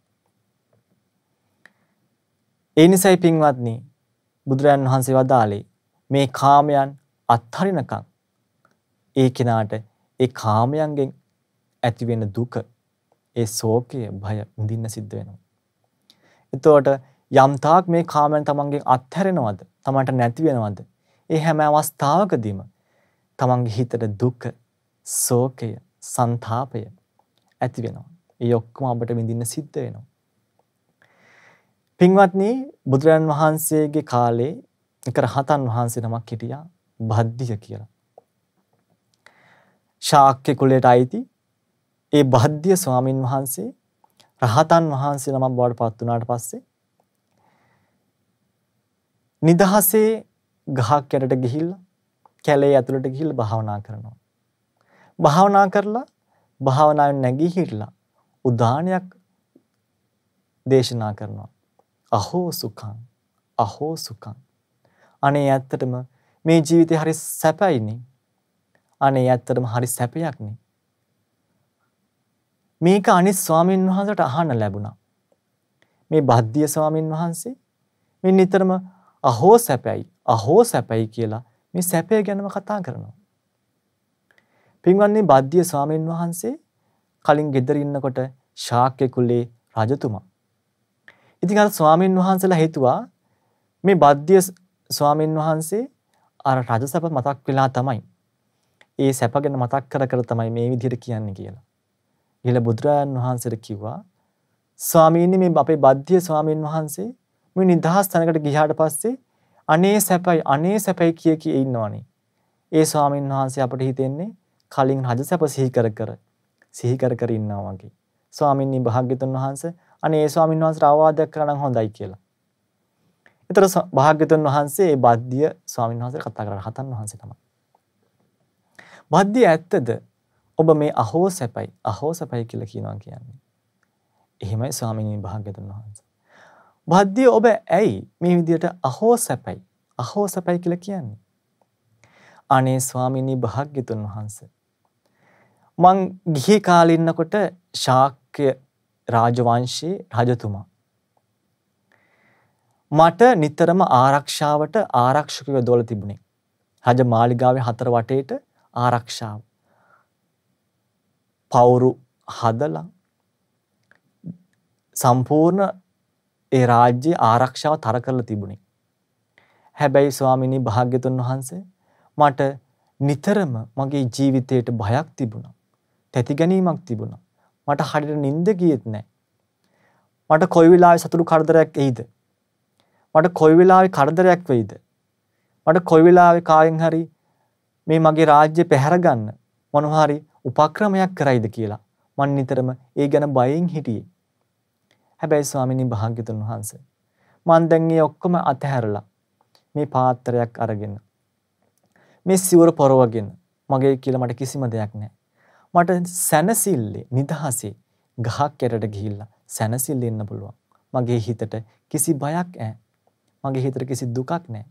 ඒ නිසායි පින්වත්නි, බුදුරජාණන් වහන්සේ වදාළේ මේ කාමයන් අත්හරිනකම් ඒ කෙනාට ඒ කාමයන්ගෙන් ඇති වෙන දුක, ඒ ශෝකය, භය විඳින්න සිද්ධ වෙනවා. එතකොට යම් තාක් මේ කාමයන් තමන්ගෙන් අත්හැරෙනවද, තමන්ට නැති වෙනවද, ඒ හැම අවස්ථාවකදීම තමන්ගේ හිතට දුක, ශෝකය, සංතාපය ඇති වෙනවා. ඒ ඔක්කොම අපට විඳින්න සිද්ධ වෙනවා. පින්වත්නි, බුදුරජාණන් වහන්සේගේ කාලේ එක රහතන් වහන්සේ නමක් හිටියා, භද්දිය කියලා. ශාක්‍ය කුලයට අයිති ඒ භද්දිය ස්වාමින් වහන්සේ රහතන් වහන්සේ නමක් බවට පත් වුණාට පස්සේ නිදහසේ ගහක් යටට ගිහිල්ලා, කැලේ ඇතුළට ගිහිල්ලා භාවනා කරනවා. භාවනා කරලා භාවනාවෙන් නැගී හිටලා උදානයක් දේශනා කරනවා. අහෝ සුඛං, අහෝ සුඛං. අනේ ඇත්තටම මේ ජීවිතේ හරි සැපයිනේ. අනේ ඇත්තටම හරි සැපයක්නේ. මේක අනිත් ස්වාමීන් වහන්සේට අහන්න ලැබුණා. මේ භද්දිය ස්වාමීන් වහන්සේ මේ නිතරම අහෝ සැපයි, අහෝ සැපයි කියලා මේ සැපය ගැනම කතා කරනවා. පින්වත්නි, භද්දිය ස්වාමීන් වහන්සේ කලින් ගෙදර ඉන්නකොට ශාක්‍ය කුලේ රජතුමා. ඉතින් අර ස්වාමීන් වහන්සේලා හිතුවා මේ භද්දිය ස්වාමීන් වහන්සේ අර රජසැප මතක් වෙලා තමයි, ඒ සැප ගැන මතක් කර කර තමයි මේ විදිහට කියන්නේ කියලා. ඊළ බුදුරජාණන් වහන්සේට කිව්වා, ස්වාමීනි, මේ අපේ භද්දිය ස්වාමීන් වහන්සේ මේ නිදහස් තැනකට ගියාට පස්සේ අනේ සැපයි, අනේ සැපයි කිය කී ඉන්නවනේ. ඒ ස්වාමීන් වහන්සේ අපිට හිතෙන්නේ කලින් රජසැප සිහි කර කර ඉන්නවා වගේ. ස්වාමීනි, භාග්‍යතුන් වහන්සේ අනේ ඒ ස්වාමීන් වහන්සේට අවවාදයක් කරා නම් හොඳයි කියලා. ඒතර භාග්‍යතුන් වහන්සේ ඒ භද්දිය ස්වාමීන් වහන්සේට කතා කරා. රහතන් වහන්සේ තමයි. භද්දිය ඇත්තද ඔබ මේ අහෝ සැපයි, අහෝ සැපයි කියලා කියනවා කියන්නේ? එහෙමයි ස්වාමීනි භාග්‍යතුන් වහන්සේ. භද්දිය ඔබ ඇයි මේ විදියට අහෝ සැපයි, අහෝ සැපයි කියලා කියන්නේ? අනේ ස්වාමීනි භාග්‍යතුන් වහන්සේ, මං ගිහි කාලේ ඉන්නකොට ශාක්‍ය රාජවංශයේ රජතුමා. මට නිතරම ආරක්ෂාවට ආරක්ෂකව යොදවලා තිබුණේ. රජ මාලිගාවේ හතර වටේට ආරක්ෂාව. පවුරු හදලා සම්පූර්ණ ඒ රාජ්‍ය ආරක්ෂාව තර කරලා තිබුණේ. හැබැයි ස්වාමිනී භාග්‍යතුන් වහන්සේ මට නිතරම මගේ ජීවිතයට බයක් තිබුණා. තැති ගැනීමක් තිබුණා. මට හරියට නිින්ද ගියෙත් නැහැ. මට කොයි වෙලාවෙ සතුරු කරදරයක් එයිද? මට කොයි වෙලාවෙ කරදරයක් වෙයිද? මට කොයි වෙලාවෙ කායෙන් හරි මේ මගේ රාජ්‍ය පැහැර ගන්න මොනවා හරි උපක්‍රමයක් කරයිද කියලා මම නිතරම ඒ ගැන බයෙන් හිටියේ. හැබැයි ස්වාමිනී භාග්‍යතුන් වහන්සේ මම දැන් මේ ඔක්කොම අතහැරලා මේ පාත්‍රයක් අරගෙන මේ සිවුර පොරවගෙන මගේ කියලා මට කිසිම දෙයක් නැහැ. මට සැනසille නිදහසේ ගහක් යටට ගිහිල්ලා සැනසille ඉන්න පුළුවන්. මගේ හිතට කිසි බයක් නැහැ. මගේ හිතට කිසි දුකක් නැහැ.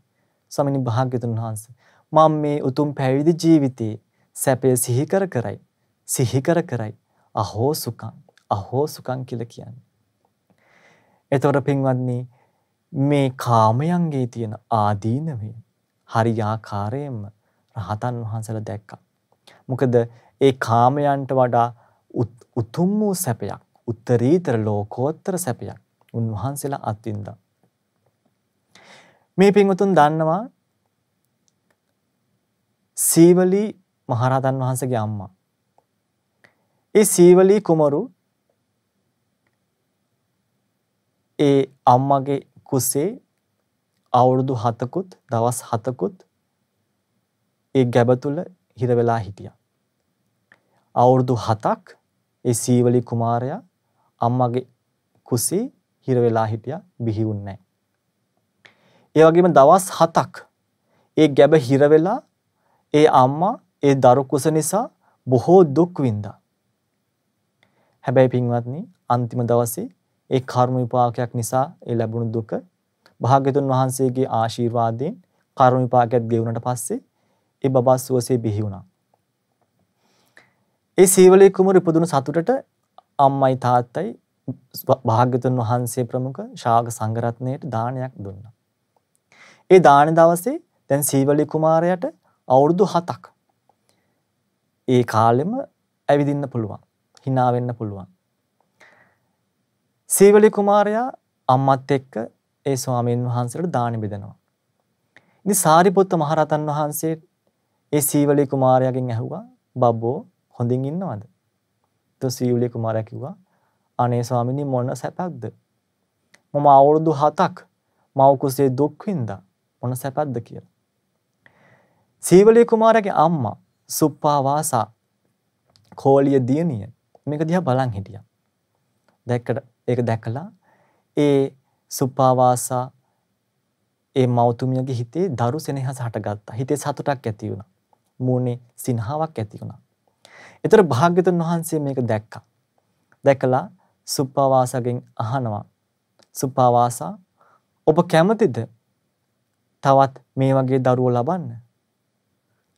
ස්වාමිනී භාග්‍යතුන් වහන්සේ මම මේ උතුම් පැවිදි ජීවිතයේ සැපය සිහි කරයි අහෝ සුඛං කියලා කියන්නේ. එතකොට පින්වත්නි මේ කාමයන්ගේ තියෙන ආදීනවය හරියාකාරයෙන්ම රහතන් වහන්සේලා දැක්කා. මොකද ඒ කාමයන්ට වඩා උතුම් වූ සැපයක්, උත්තරීතර ලෝකෝත්තර සැපයක් උන්වහන්සේලා අත්විඳා. මේ පින්වතුන් දන්නවා සීවලී මහරහතන් වහන්සේගේ අම්මා. ඒ සීවලී කුමරු ඒ අම්මගේ කුසේ අවුරුදු 7කුත් දවස් 7කුත් ඒ ගැබ තුල හිර වෙලා හිටියා. අවුරුදු 7ක් ඒ සීවලී කුමාරයා අම්මගේ කුසේ හිර වෙලා හිටියා, බිහි වුණේ නැහැ. ඒ වගේම දවස් 7ක් ඒ ගැබ හිර වෙලා ඒ අම්මා ඒ දරු කුස නිසා බොහෝ දුක් විඳා. හැබැයි පින්වත්නි අන්තිම දවසේ ඒ කර්ම විපාකයක් නිසා ඒ ලැබුණු දුක භාග්‍යතුන් වහන්සේගේ ආශිර්වාදයෙන් කර්ම විපාකයක් ගෙවුනට පස්සේ ඒ බබා සුවසේ බිහි වුණා. ඒ සීවලී කුමරු ඉපදුණු සතුටට අම්මයි තාත්තයි භාග්‍යතුන් වහන්සේ ප්‍රමුඛ ශාක සංඝරත්නයට දානයක් දුන්නා. ඒ දාන දවසේ දැන් සීවලී කුමාරයාට අවුරුදු 7ක්. ඒ කාලෙම ඇවිදින්න පුළුවන්. hina වෙන්න පුළුවන්. සීවලී කුමාරයා අම්මත් එක්ක ඒ ස්වාමීන් වහන්සේට දාන බෙදනවා. ඉතින් සාරිපුත්ත මහරහතන් වහන්සේ ඒ සීවලී කුමාරයාගෙන් ඇහුවා බබ්බෝ හොඳින් ඉන්නවද? તો සීවලී කුමාරයා කිව්වා අනේ ස්වාමීනි මොන සැපක්ද? මම අවුරුදු 7ක් මව කුසේ දුක් විඳා මොන සැපක්ද කියලා. සීවලී කුමාරයාගේ අම්මා සුප්පාවාසා කෝලිය දියණිය මේක දිහා බලන් හිටියා. ඒක දැකලා ඒ සුප්පාවාසා ඒ මෞතුමියගේ හිතේ දරු සෙනෙහස හටගත්තා. හිතේ සතුටක් ඇති වුණා. මූණේ සිනහාවක් ඇති වුණා. ඒතර භාග්‍යතුන් වහන්සේ මේක දැක්කා. දැකලා සුප්පාවාසගෙන් අහනවා සුප්පාවාසා ඔබ කැමතිද තවත් මේ වගේ දරුවෝ ලබන්න?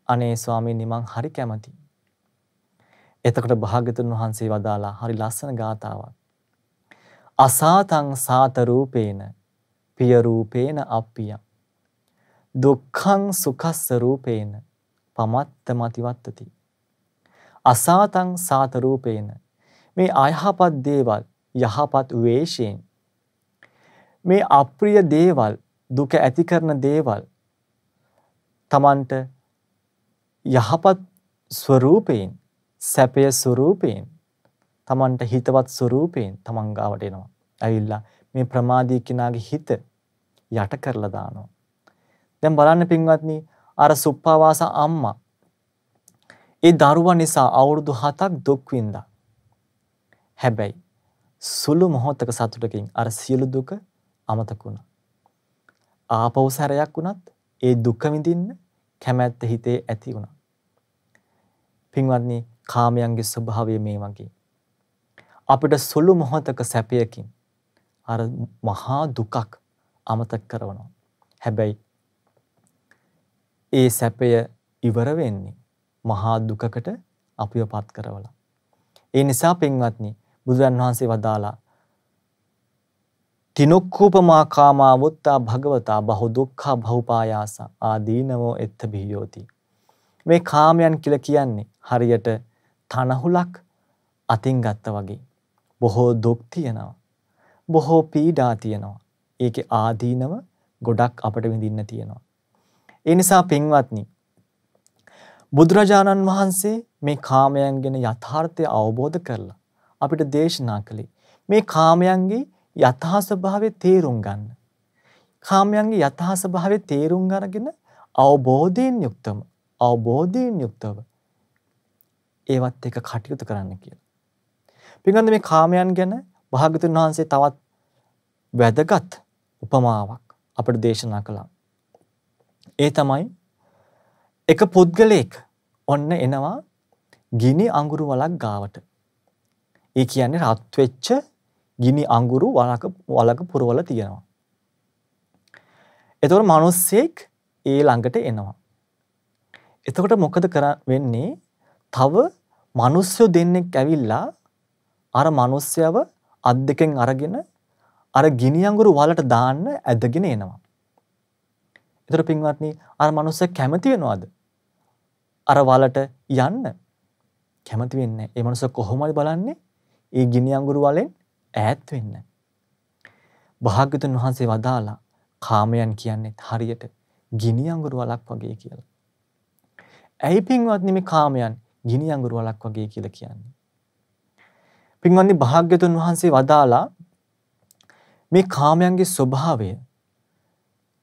අනේ ස්වාමීනි මං හරි කැමතියි. එතකොට භාග්‍යතුන් වහන්සේ වදාලා හරි ලස්සන ගාථාවක්. අසාතං සාත රූපේන පිය රූපේන අප්පිය දුක්ඛං සුඛස්ස රූපේන පමත්ත මතිවත්තති. අසාතං සාත රූපේන මේ අයහපත් දේවල් යහපත් වේශයෙන් මේ අප්‍රිය දේවල් දුක ඇති කරන දේවල් තමන්ට යහපත් ස්වરૂපයෙන් සැපය ස්වરૂපයෙන් තමන්ට හිතවත් ස්වરૂපයෙන් තමන් ගාවට එනවා. ඇවිල්ලා මේ ප්‍රමාදී කෙනාගේ හිත යට කරලා දානවා. දැන් බලන්න පින්වත්නි අර සුප්පාවාස අම්මා ඒ දරුවා නිසා අවුරුදු 7ක් දුක් විඳා. හැබැයි සුළු මොහොතක සතුටකින් අර සියලු දුක අමතක වුණා. ආපහු සැරයක් වුණත් ඒ දුක විඳින්න කැමැත්ත හිතේ ඇති වුණා. පින්වත්නි කාමයන්ගේ ස්වභාවය මේ වගේ. අපිට සුළු මොහොතක සැපයකින් අර මහා දුකක් අමතක කරනවා. හැබැයි ඒ සැපය ඉවර වෙන්නේ මහා දුකකට අපිව පත් කරවලා. ඒ නිසා පින්වත්නි බුදුරන් වහන්සේ වදාලා තිනුක්ඛූපමා කාමා වුත්තා භගවතා බහු දුක්ඛා බහුපායාස ආදීනවෝ එත්ත බිහියෝති. මේ කාමයන් කියලා කියන්නේ හරියට තනහුලක් අතින් ගත්තා වගේ. බොහෝ දුක් තියෙනවා. බොහෝ පීඩා තියෙනවා. ඒකේ ආදීනව ගොඩක් අපට විඳින්න තියෙනවා. ඒ නිසා පින්වත්නි බුදුරජාණන් වහන්සේ මේ කාමයන් ගැන යථාර්ථය අවබෝධ කරලා අපිට දේශනා කළේ මේ කාමයන්ගේ යථා ස්වභාවය තේරුම් ගන්න. කාමයන්ගේ යථා ස්වභාවය තේරුම් අරගෙන අවබෝධයෙන් යුක්තව ඒවත් එක කටයුතු කරන්න කියලා. පින්වත්නි මේ කාමයන් ගැන භාග්‍යවතුන් වහන්සේ තවත් වැදගත් උපමාවක් අපිට දේශනා කළා. ඒ තමයි එක පුද්ගලයෙක් ඔන්න එනවා ගිනි අඟුරු වලක් ගාවට. ඒ කියන්නේ රත් වෙච්ච ගිනි අඟුරු වලක පුරවල තියෙනවා. එතකොට මිනිස්සෙක් ඒ ළඟට එනවා. එතකොට මොකද වෙන්නේ? තව මිනිස්සු දෙන්නෙක් ඇවිල්ලා අර මිනිස්සයව අත් දෙකෙන් අරගෙන අර ගිනි අඟුරු වලට දාන්න ඇදගෙන එනවා. එතකොට පින්වත්නි අර මිනිස්සයා කැමති වෙනවද? අර වලට යන්න කැමති වෙන්නේ නැහැ. ඒ මිනිස්සයා කොහොමද බලන්නේ? ඒ ගිනි අඟුරු වලෙන් ඈත් වෙන්න. භාග්‍යවතුන් වහන්සේ වදාලා කාමයන් කියන්නේ හරියට ගිනි අඟුරු වලක් වගේ කියලා. ඇයි පින්වත්නි මේ කාමයන් ගිනි අඟුරු වලක් වගේ කියලා කියන්නේ? පින්වත්නි භාග්‍යවතුන් වහන්සේ වදාලා මේ කාමයන්ගේ ස්වභාවය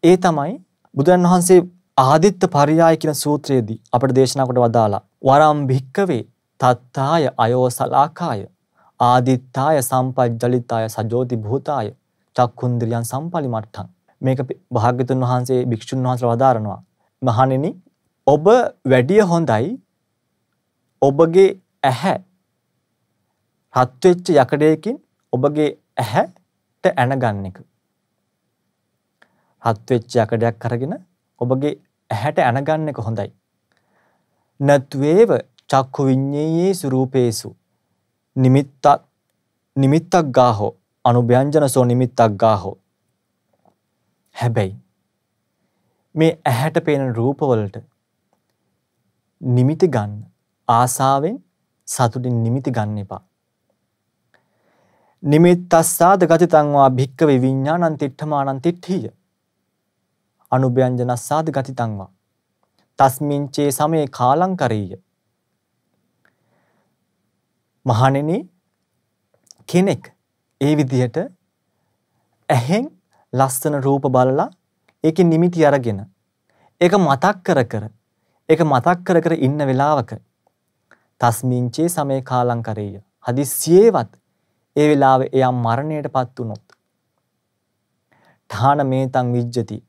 ඒ තමයි බුදුන් වහන්සේ ආදිත්ත පරියාය කියන සූත්‍රයේදී අපට දේශනා කොට වදාලා වරම් භික්කවේ තත්තාය අයෝසලාකාය ආදිත්තාය සම්පජ්ජලිතාය සජෝති භූතාය චක්කුන්ද්‍රියන් සම්පලිමට්ඨං. මේක භාග්‍යවතුන් වහන්සේ භික්ෂුන් වහන්සේලා වදාරනවා. මහණෙනි ඔබ වැඩිය හොඳයි ඔබගේ ඇහැ හත් වෙච්ච යකඩයකින් ඔබගේ ඇහැට ඇනගන්න එක. හත් වෙච්ච යකඩයක් අරගෙන ඔබගේ ඇහැට ඇනගන්න එක හොඳයි. නත්වේව චක්ඛු විඤ්ඤේයේසු රූපේසු නිමිත්තක් ගාහෝ අනුභ්‍යංජනසෝ නිමිත්තක් ගාහෝ. හැබැයි මේ ඇහැට පේන රූපවලට නිමිති ගන්න ආසාවෙන් සතුටින් නිමිති ගන්න එපා. නිමිත්තස්සාද ගතිතං වා භික්ඛවේ විඥානං තිට්ඨමානං තිට්ඨිය අනුභ්‍යංජනස්සාද ගතිතං වා තස්මින්චේ සමේ කාලං කරෙය්‍ය. මහණෙනි කෙනෙක් ඒ විදිහට ඇහෙන් ලස්සන රූප බලලා ඒකේ නිමිති අරගෙන ඒක මතක් කර ඉන්න වෙලාවක තස්මින්චේ සමේ කාලං කරෙය්‍ය හදිස්සියේවත් ඒ වෙලාවේ එයා මරණයටපත් වුනොත් ඨාන මේතං විජ්ජති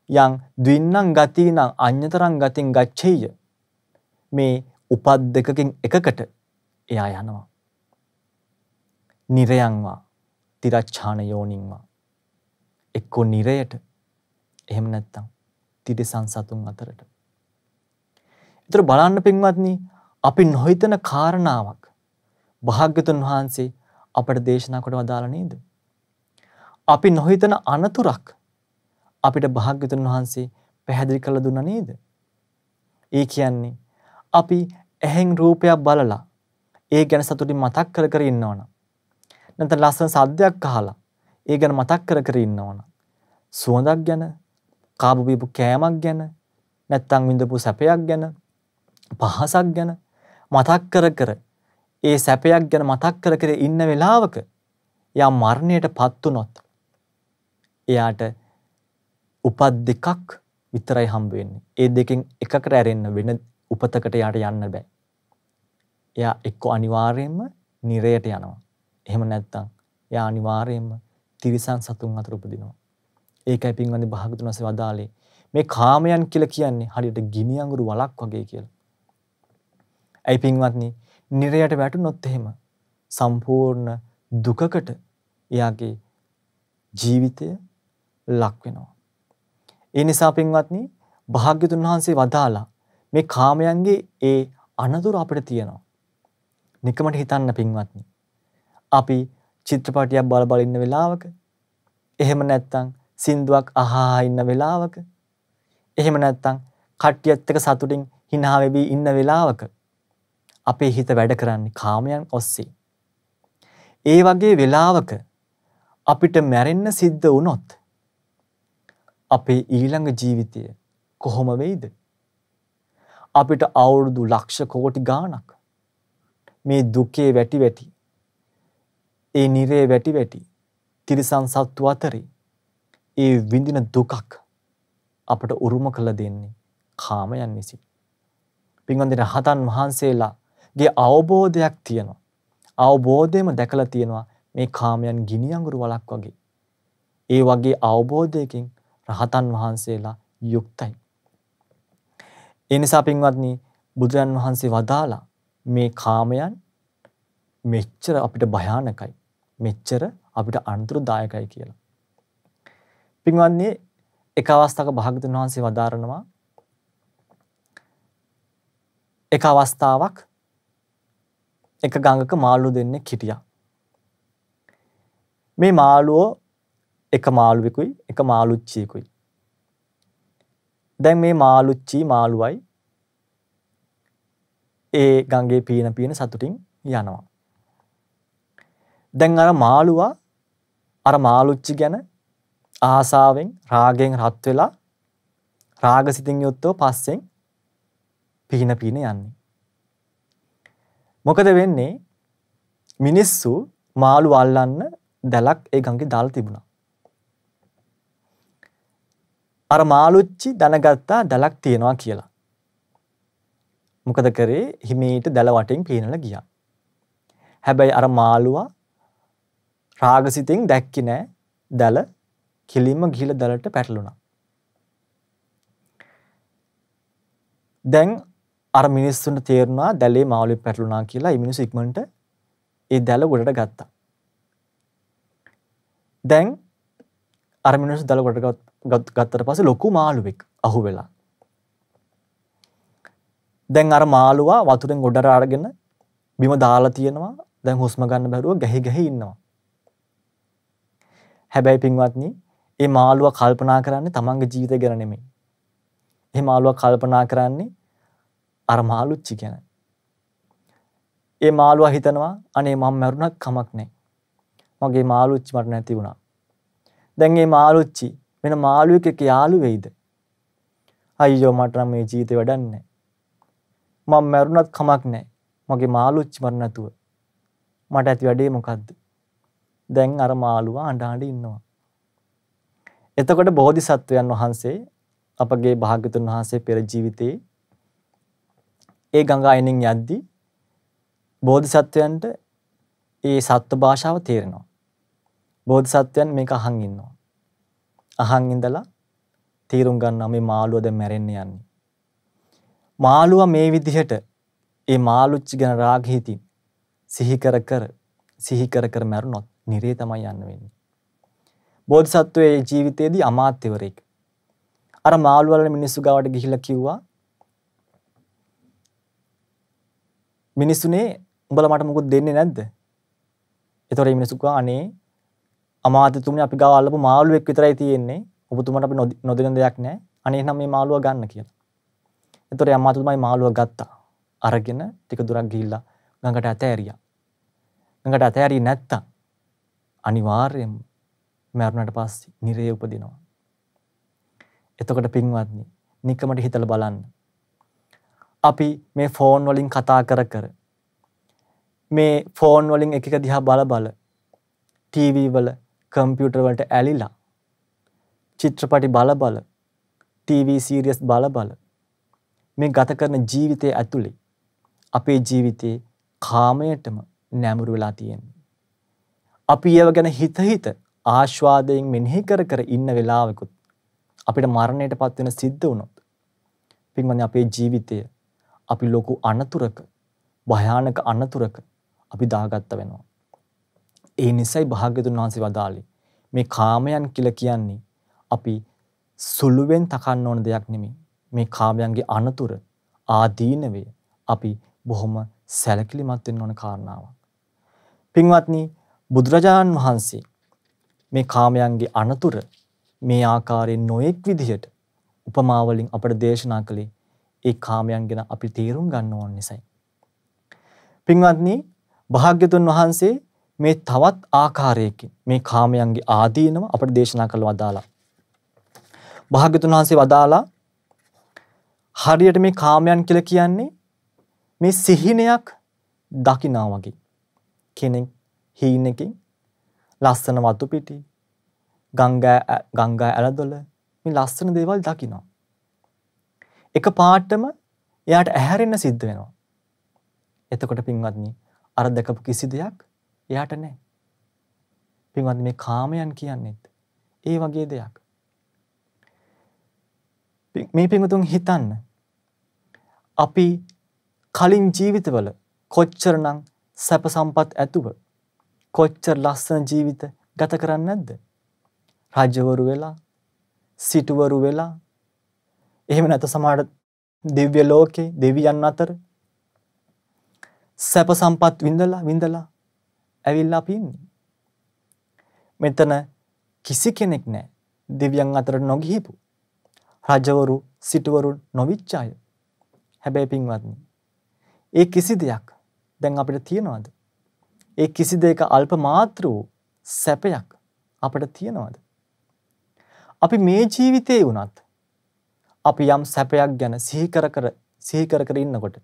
යං ද්වින්නං ගතිනං අඤ්‍යතරං ගතින් ගච්ඡෙය්‍ය. මේ උපත් දෙකකින් එකකට එයා යනවා. නිරයන්වා තිරච්ඡාන යෝනින්වා එක්කෝ නිරයට එහෙම නැත්නම් තිරිසන් සතුන් අතරට. ඒතර බලන්න පින්වත්නි අපි නොහිතන කාරණාවක් භාග්‍යවතුන් වහන්සේ අපට දේශනා කොට වදාලා නේද? අපි නොහිතන අනතුරක් අපිට භාග්‍යවතුන් වහන්සේ පැහැදිලි කරලා දුන්නා නේද? ඒ කියන්නේ අපි ඇහෙන් රූපයක් බලලා ඒ ගැන සතුටින් මතක් කර ඉන්නවනම් නැත්නම් ලස්සන සද්දයක් අහලා ඒ ගැන මතක් කර ඉන්නවනම් සුවඳක් ගැන කාබු බීපු කෑමක් ගැන නැත්නම් විඳපු සැපයක් ගැන පහසක් ගැන මතක් කර ඒ සැපයක් ගැන මතක් කර ඉන්න වෙලාවක යා මරණයටපත් වුනොත් එයාට උපත් දෙකක් විතරයි හම්බ වෙන්නේ. ඒ දෙකෙන් එකකට ඇරෙන්න වෙන උපතකට යාට යන්න බෑ. එයා එක්ක අනිවාර්යයෙන්ම නිරයට යනවා. එහෙම නැත්නම් එයා අනිවාර්යයෙන්ම තිරිසන් සතුන් අතර උපදිනවා. ඒකයි පින්වන්දි භාගතුන් වහන්සේ වදාළේ මේ කාමයන් කියලා කියන්නේ හරියට ගිනි අඟුරු වලක් වගේ කියලා. ඇයි පින්වත්නි නිරයට වැටුනොත් එහෙම සම්පූර්ණ දුකකට එයාගේ ජීවිතය ලක් වෙනවා. ඒ නිසා පින්වත්නි භාග්‍යතුන් වහන්සේ වදාලා මේ කාමයන්ගේ ඒ අනතුරු අපිට තියෙනවා. නිකමට හිතන්න පින්වත්නි අපි චිත්‍රපටියක් බල බල ඉන්න වෙලාවක, එහෙම නැත්නම් සින්දුවක් අහා ඉන්න වෙලාවක, එහෙම නැත්නම් කට්ටියත් එක්ක සතුටින් hina වෙවි ඉන්න වෙලාවක අපේ හිත වැඩ කරන්නේ කාමයන් ඔස්සේ. ඒ වගේ වෙලාවක අපිට මැරෙන්න සිද්ධ වුණොත් අපේ ඊළඟ ජීවිතය කොහොම වෙයිද? අපිට අවුරුදු ලක්ෂ කෝටි ගාණක් මේ දුකේ වැටි වැටි, ඒ නිරේ වැටි වැටි තිරිසන් සත්තු අතරේ ඒ විඳින දුකක් අපට උරුම කළ දෙන්නේ කාමයන් විසින්. පින්වන්දේ රහතන් වහන්සේලාගේ අවබෝධයක් තියෙනවා. අවබෝධයම දැකලා තියෙනවා මේ කාමයන් ගිනි අඟුරු වලක් වගේ. ඒ වගේ අවබෝධයකින් රහතන් වහන්සේලා යුක්තයි. ඒ නිසා පින්වත්නි, බුදුරන් වහන්සේ වදාලා මේ කාමයන් මෙච්චර අපිට භයානකයි, මෙච්චර අපිට අනතුරුදායකයි කියලා. පින්වත්නි, එක අවස්ථාවක භාග්‍යවතුන් වහන්සේ වදාරනවා, එක අවස්ථාවක් එක ගඟක මාළු දෙන්නෙක් හිටියා. මේ මාළුවෝ එක මාළුවෙකුයි එක මාළුච්චියෙකුයි. දැන් මේ මාළුච්චි මාළුවයි ඒ ගඟේ පීන සතුටින් යනවා. දැන් අර මාළුවා අර මාළුච්චි ගැන ආසාවෙන් රාගයෙන් රත් වෙලා රාගසිතින් යුක්තව පස්සෙන් පීන යන්නේ. මොකද වෙන්නේ? මිනිස්සු මාළු අල්ලන්න දැලක් ඒ ගඟේ දාලා තිබුණා. අර මාළුච්චි දැනගත්තා දැලක් තියනවා කියලා. මොකද කරේ? හිමීට දැල වටෙන් පීනලා ගියා. හැබැයි අර මාළුවා රාගසිතින් දැක්කේ නෑ දැල කිලින්ම ගිහිලා දැලට පැටළුණා. දැන් අර මිනිස්සුන්ට තේරුණා දැලේ මාළුවෙක් පැටළුණා කියලා. ඒ මිනිස්සු ඉක්මනට ඒ දැල ගොඩට ගත්තා. දැන් අර මිනිස්සු දැල ගොඩට ගත්තට පස්සේ ලොකු මාළුවෙක් අහුවෙලා. දැන් අර මාළුවා වතුරෙන් ගොඩට අරගෙන බිම දාලා තියෙනවා. දැන් හුස්ම ගන්න බැරුව ගැහි ඉන්නවා. හැබැයි පින්වත්නි, මේ මාළුවා කල්පනා කරන්නේ තමන්ගේ ජීවිතය ගැන නෙමෙයි. මේ මාළුවා කල්පනා කරන්නේ අර මාළුච්චි ගැන. ඒ මාළුවා හිතනවා අනේ මම මරුණත් කමක් නැහැ. මගේ මාළුච්චි මට නැති වුණා. දැන් මේ මාළුච්චි වෙන මාළුවෙක් එක්ක යාළු වෙයිද? අයියෝ මට නම් මේ ජීවිතේ වැඩක් නැහැ. මම මරුණත් කමක් නැහැ. මගේ මාළුච්චි මර නැතුව. මට ඇති වැඩේ මොකද්ද? දැන් අර මාළුවා අඬ ඉන්නවා. එතකොට බෝධිසත්වයන් වහන්සේ අපගේ භාග්‍යතුන් වහන්සේ පෙර ජීවිතේ ඒ ගංගා අයිනෙන් යද්දී බෝධිසත්වයන්ට ඒ සත්ත්ව භාෂාව තේරෙනවා. බෝධිසත්වයන් මේක අහන් ඉන්නවා. අහන් ඉඳලා තීරුම් ගන්නවා මේ මාළුව දැන් මැරෙන්න යන්නේ. මාළුවා මේ විදිහට ඒ මාළුච්චි ගැන රාග හිතින් සිහි කර කර මැරුණොත් නිරේ තමයි යන්න වෙන්නේ. බෝධිසත්වයේ ජීවිතයේදී අමාත්‍යවරයෙක් අර මාළුව වල මිනිස්සු ගාවට ගිහිල්ලා කිව්වා, මිනිස්සුනේ උඹලා මට මොකද දෙන්නේ නැද්ද? ඒතකොට මේ මිනිස්සු කිව්වා අනේ අමාත්‍යතුමනි අපි ගාව අල්ලපු මාළුවෙක් විතරයි තියෙන්නේ. ඔබතුමාට අපි නොදෙන දෙයක් නැහැ. අනේ එහෙනම් මේ මාළුවා ගන්න කියලා. ඒතකොට අමාත්‍යතුමයි මාළුවා ගත්තා. අරගෙන ටික දුරක් ගිහිල්ලා ගඟට ඇතෑරියා. ගඟට ඇතෑරියේ නැත්තම් අනිවාර්යයෙන්ම මරණයට පස්සේ නිරේ උපදිනවා. එතකොට පින්වත්නි, නිකමට හිතලා බලන්න. අපි මේ ෆෝන් වලින් කතා කර මේ ෆෝන් වලින් එක දිහා බල ටීවී වල කම්පියුටර් වලට ඇලිලා චිත්‍රපටි බල ටීවී සීරියස් බල මේ ගත කරන ජීවිතයේ ඇතුලේ අපේ ජීවිතේ කාමයටම නැඹුරු වෙලා තියෙනවා. අපි ඒව ගැන හිත ආස්වාදයෙන් මෙනෙහි කර ඉන්න වෙලාවකුත් අපිට මරණයටපත් වෙන සිද්ධ වුණොත් පින්වත්නි අපේ ජීවිතය අපි ලොකු අනතුරක, භයානක අනතුරක අපි දාගත්ත වෙනවා. ඒ නිසයි භාග්‍යතුන් වහන්සේ වදාළේ මේ කාමයන් කියලා කියන්නේ අපි සුළුවෙන් තකන්න ඕන දෙයක් නෙමෙයි. මේ කාමයන්ගේ අනතුර ආදීනවය අපි බොහොම සැලකිලිමත් වෙන්න ඕන කාරණාවක්. පින්වත්නි, බුදුරජාණන් වහන්සේ මේ කාමයන්ගේ අනතුර මේ ආකාරයෙන් නොඑක් විදිහට උපමා වලින් අපට දේශනා කළේ ඒ කාමයන් ගැන අපි තේරුම් ගන්න ඕන නිසායි. පින්වත්නි, භාග්‍යතුන් වහන්සේ මේ තවත් ආකාරයකින් මේ කාමයන්ගේ ආදීනව අපට දේශනා කළ වදාලා. භාග්‍යතුන් වහන්සේ වදාලා හරියට මේ කාමයන් කියලා කියන්නේ මේ සිහිනයක් දකිනා වගේ. කෙනෙක් හීනකින් ලස්සන වතු පිටි ගංගා ඇලදොල මේ ලස්සන දේවල් දකිනවා. එක පාටම එයාට ඇහැරෙන්න සිද්ධ වෙනවා. එතකොට පින්වත්නි, අර දැකපු කිසි දෙයක් එයාට නැහැ. පින්වත්නි, මේ කාමයන් කියන්නේත් ඒ වගේ දෙයක්. මේ පින්වතුන් හිතන්න, අපි කලින් ජීවිතවල කොච්චරනම් සැප සම්පත් ඇතුව කොච්චර ලස්සන ජීවිත ගත කරන්නේ නැද්ද? රජවරු වෙලා, සිටුවරු වෙලා, එහෙම නැත්නම් සමහර දිව්‍ය ලෝකේ දෙවියන් අතර සැප සම්පත් විඳලා ඇවිල්ලා අපි ඉන්නේ. මෙතන කිසි කෙනෙක් නැහැ දෙවියන් අතර නොගිහිපු, රජවරු සිටුවරු නොවිච්ච අය. හැබැයි පින්වත්නි, ඒ කිසි දෙයක් දැන් අපිට තියනවද? ඒ කිසි දෙයක අල්ප මාත්‍ර වූ සැපයක් අපිට තියනවද? අපි මේ ජීවිතේ වුණත් අපි යම් සැපයක් ගැන සිහි කර ඉන්නකොට